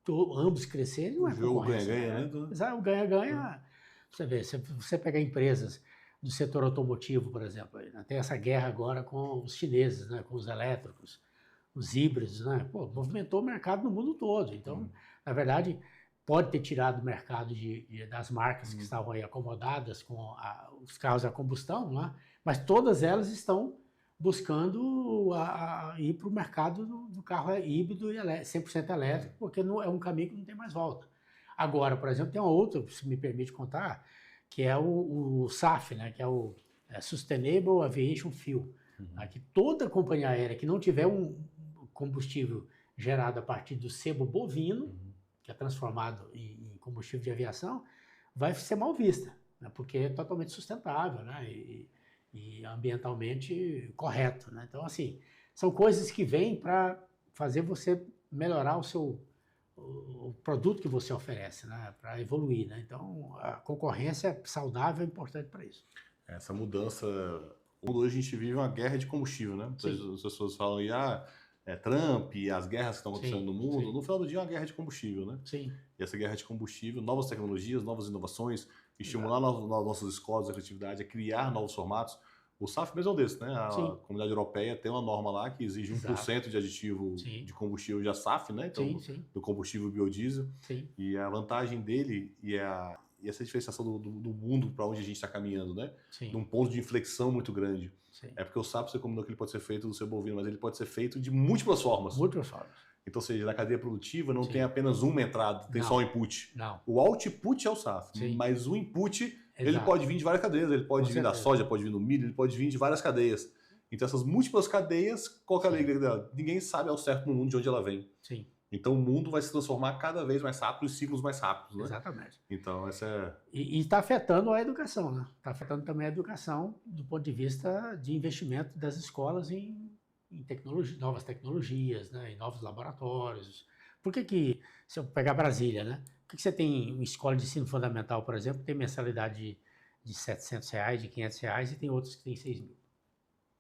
ambos crescerem, não é concorrência. O ganha-ganha, né? O ganha-ganha, você vê, se você pegar empresas do setor automotivo, por exemplo, tem essa guerra agora com os chineses, né? Com os elétricos, os híbridos, né? Pô, movimentou o mercado no mundo todo. Então, na verdade, pode ter tirado o mercado das marcas que estavam aí acomodadas com os carros a combustão, né? Mas todas elas estão buscando ir para o mercado do carro híbrido e 100% elétrico, porque não, é um caminho que não tem mais volta. Agora, por exemplo, tem uma outra, se me permite contar, que é o SAF, né? Que é o Sustainable Aviation Fuel. Que toda companhia aérea que não tiver um combustível gerado a partir do sebo bovino, que é transformado em combustível de aviação, vai ser mal vista, né? Porque é totalmente sustentável, né? E ambientalmente correto, né? Então, assim, são coisas que vêm para fazer você melhorar o produto que você oferece, né? Para evoluir, né? Então, a concorrência saudável é importante para isso. Essa mudança... Hoje a gente vive uma guerra de combustível, né? As pessoas falam, Trump e as guerras que estão acontecendo no mundo, no final do dia é uma guerra de combustível, né? Sim. E essa guerra de combustível, novas tecnologias, novas inovações, estimular nas nossas escolas a criatividade, a criar novos formatos. O SAF mesmo é um desses, né? A comunidade europeia tem uma norma lá que exige 1% de aditivo de combustível de SAF, né? Então, do combustível biodiesel. Sim. E a vantagem dele e essa diferenciação do mundo para onde a gente está caminhando, né? De um ponto de inflexão muito grande. É porque o SAF, você combinou que ele pode ser feito do seu bovino, mas ele pode ser feito de múltiplas formas. Múltiplas formas. Então, ou seja, na cadeia produtiva não tem apenas uma entrada, tem só um input. Não. O output é o SAF, mas o input ele pode vir de várias cadeias. Ele pode vir da soja, pode vir do milho, ele pode vir de várias cadeias. Então, essas múltiplas cadeias, qual que é a alegria dela? Ninguém sabe ao certo no mundo de onde ela vem. Sim. Então, o mundo vai se transformar cada vez mais rápido, em ciclos mais rápidos, né? Exatamente. Então, essa é... E está afetando a educação, né? Está afetando também a educação do ponto de vista de investimento das escolas em novas tecnologias, né? Em novos laboratórios. Por que se eu pegar Brasília, né? Por que você tem uma escola de ensino fundamental, por exemplo, tem mensalidade de R$700, de R$500, e tem outros que tem 6 mil,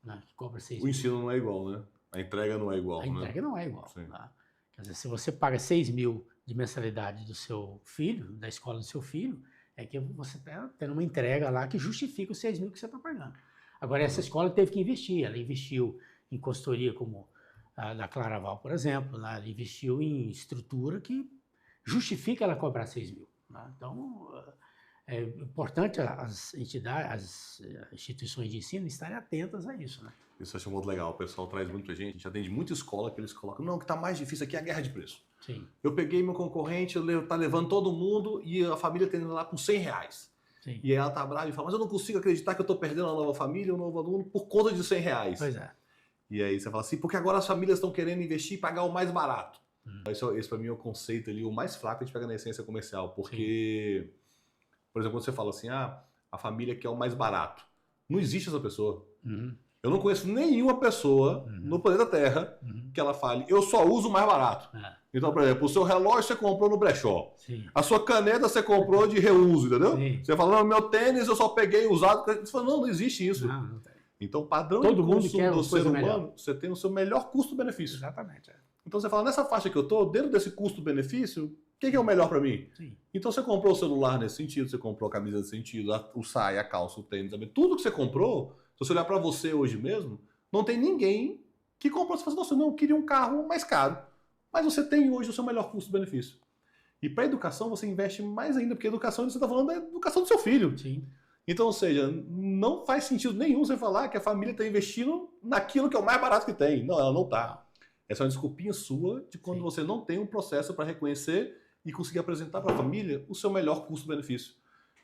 né? Que cobra 6 mil. O ensino não é igual, né? A entrega não é igual, A entrega não é igual. Tá? Quer dizer, se você paga 6 mil de mensalidade do seu filho, da escola do seu filho, é que você está tendo uma entrega lá que justifica os 6 mil que você está pagando. Agora, essa escola teve que investir. Ela investiu em consultoria como a da Claraval, por exemplo. Né? Ela investiu em estrutura que justifica ela cobrar 6 mil. Né? Então, é importante as instituições de ensino estarem atentas a isso. Né? Isso eu acho muito legal. O pessoal traz muito pra gente. A gente atende muita escola que eles colocam. Não, o que tá mais difícil aqui é a guerra de preço. Sim. Eu peguei meu concorrente, tá levando todo mundo e a família tá indo lá com R$100. Sim. E aí ela tá brava e fala, mas eu não consigo acreditar que eu tô perdendo uma nova família, um novo aluno, por conta de R$100. Pois é. E aí você fala assim, porque agora as famílias estão querendo investir e pagar o mais barato. Esse para mim é o conceito ali, o mais fraco de pegar na essência comercial. Porque, por exemplo, quando você fala assim, a família quer o mais barato. Não existe essa pessoa. Eu não conheço nenhuma pessoa no planeta Terra que ela fale, eu só uso o mais barato. Então, por exemplo, o seu relógio você comprou no brechó. Sim. A sua caneta você comprou de reuso, entendeu? Sim. Você fala, não, meu tênis eu só peguei usado. Você fala, não existe isso. Não tem. Então, o padrão Todo de mundo consumo quer do uma ser coisa humano, melhor. você tem o seu melhor custo-benefício. Exatamente. Então, você fala, nessa faixa que eu tô, dentro desse custo-benefício, o que é o melhor para mim? Sim. Então, você comprou o celular nesse sentido, você comprou a camisa nesse sentido, o saia, a calça, o tênis, tudo que você comprou, se você olhar para você hoje mesmo, não tem ninguém que comprou. Você fala, nossa, não, eu queria um carro mais caro. Mas você tem hoje o seu melhor custo-benefício. E para a educação você investe mais ainda, porque a educação, você está falando da educação do seu filho. Sim. Então, ou seja, não faz sentido nenhum você falar que a família está investindo naquilo que é o mais barato que tem. Não, ela não está. Essa é uma desculpinha sua de quando você não tem um processo para reconhecer e conseguir apresentar para a família o seu melhor custo-benefício.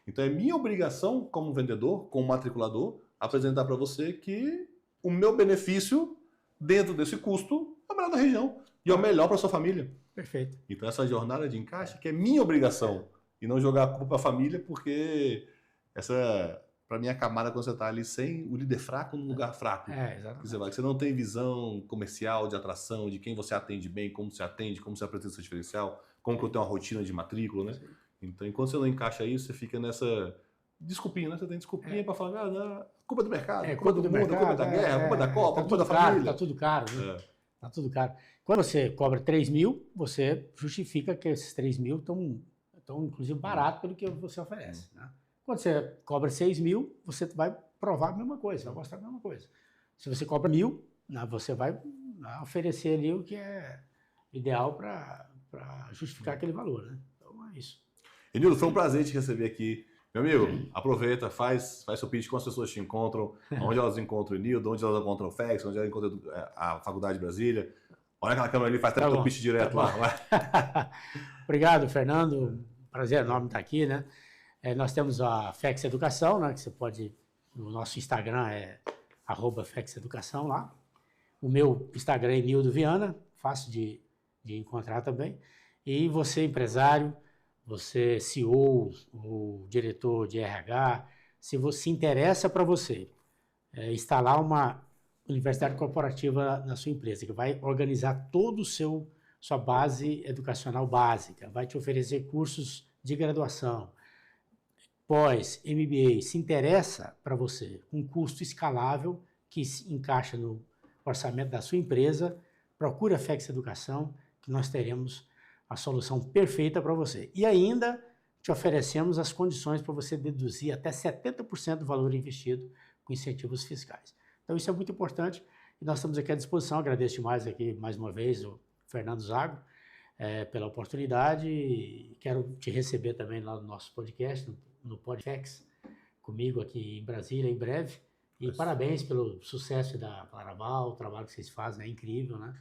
Então, é minha obrigação como vendedor, como matriculador, apresentar para você que o meu benefício dentro desse custo é o melhor da região e é o melhor para sua família. Perfeito. Então, essa jornada de encaixe que é minha obrigação e não jogar a culpa para a família, porque essa, para mim, é a camada quando você está ali sem o líder fraco no lugar fraco. Exatamente. Você não tem visão comercial de atração, de quem você atende bem, como você atende, como você apresenta seu diferencial, como que eu tenho uma rotina de matrícula, né? Sim. Então, enquanto você não encaixa isso, você fica nessa desculpinha, né? Você tem desculpinha para falar, não, culpa do mercado, culpa do mundo, culpa da guerra, culpa da Copa, culpa da família. Tá tudo caro, né? Tá tudo caro. Quando você cobra 3 mil, você justifica que esses 3 mil estão inclusive barato pelo que você oferece, né? Quando você cobra 6 mil, você vai provar a mesma coisa, vai mostrar a mesma coisa. Se você cobra 1.000, você vai oferecer ali o que é ideal para justificar aquele valor, né? Então é isso. Enildo, foi um prazer te receber aqui. Meu amigo, aproveita, faz seu pitch, como as pessoas te encontram, onde elas encontram o Enildo, onde elas encontram o FEX, onde elas encontram a Faculdade de Brasília. Olha aquela câmera ali, faz até o pitch direto lá. Obrigado, Fernando. Prazer enorme estar aqui, né? Nós temos a FEX Educação, né? Que você pode... O nosso Instagram é @FEXEducação lá. O meu Instagram é Enildo Viana, fácil de encontrar também. E você, empresário, você, CEO, o diretor de RH, se você interessa para você instalar uma universidade corporativa na sua empresa, que vai organizar todo o sua base educacional básica, vai te oferecer cursos de graduação, pós, MBA, se interessa para você um custo escalável que se encaixa no orçamento da sua empresa, procura a FEX Educação, que nós teremos a solução perfeita para você. E ainda te oferecemos as condições para você deduzir até 70% do valor investido com incentivos fiscais. Então isso é muito importante e nós estamos aqui à disposição. Agradeço demais aqui mais uma vez o Fernando Zago pela oportunidade e quero te receber também lá no nosso podcast, no Podfex, comigo aqui em Brasília em breve. E parabéns pelo sucesso da Claraval, o trabalho que vocês fazem é incrível, né?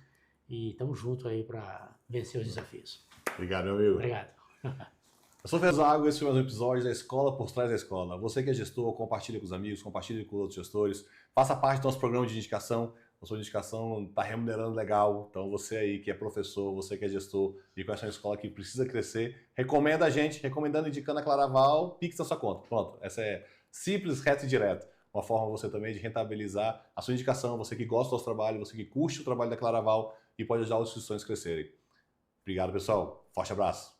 E estamos juntos aí para vencer os desafios. Obrigado, meu amigo. Obrigado. Eu sou o Fernando Zago, esse foi mais um episódio da Escola por Trás da Escola. Você que é gestor, compartilhe com os amigos, compartilhe com outros gestores, faça parte do nosso programa de indicação. A sua indicação está remunerando legal, então você aí que é professor, você que é gestor e conhece uma escola que precisa crescer, recomenda a gente, recomendando, indicando a Claraval, Pix na sua conta. Pronto, essa é simples, reta e direta. Uma forma você também de rentabilizar a sua indicação, você que gosta do nosso trabalho, você que curte o trabalho da Claraval e pode ajudar as instituições a crescerem. Obrigado, pessoal. Forte abraço.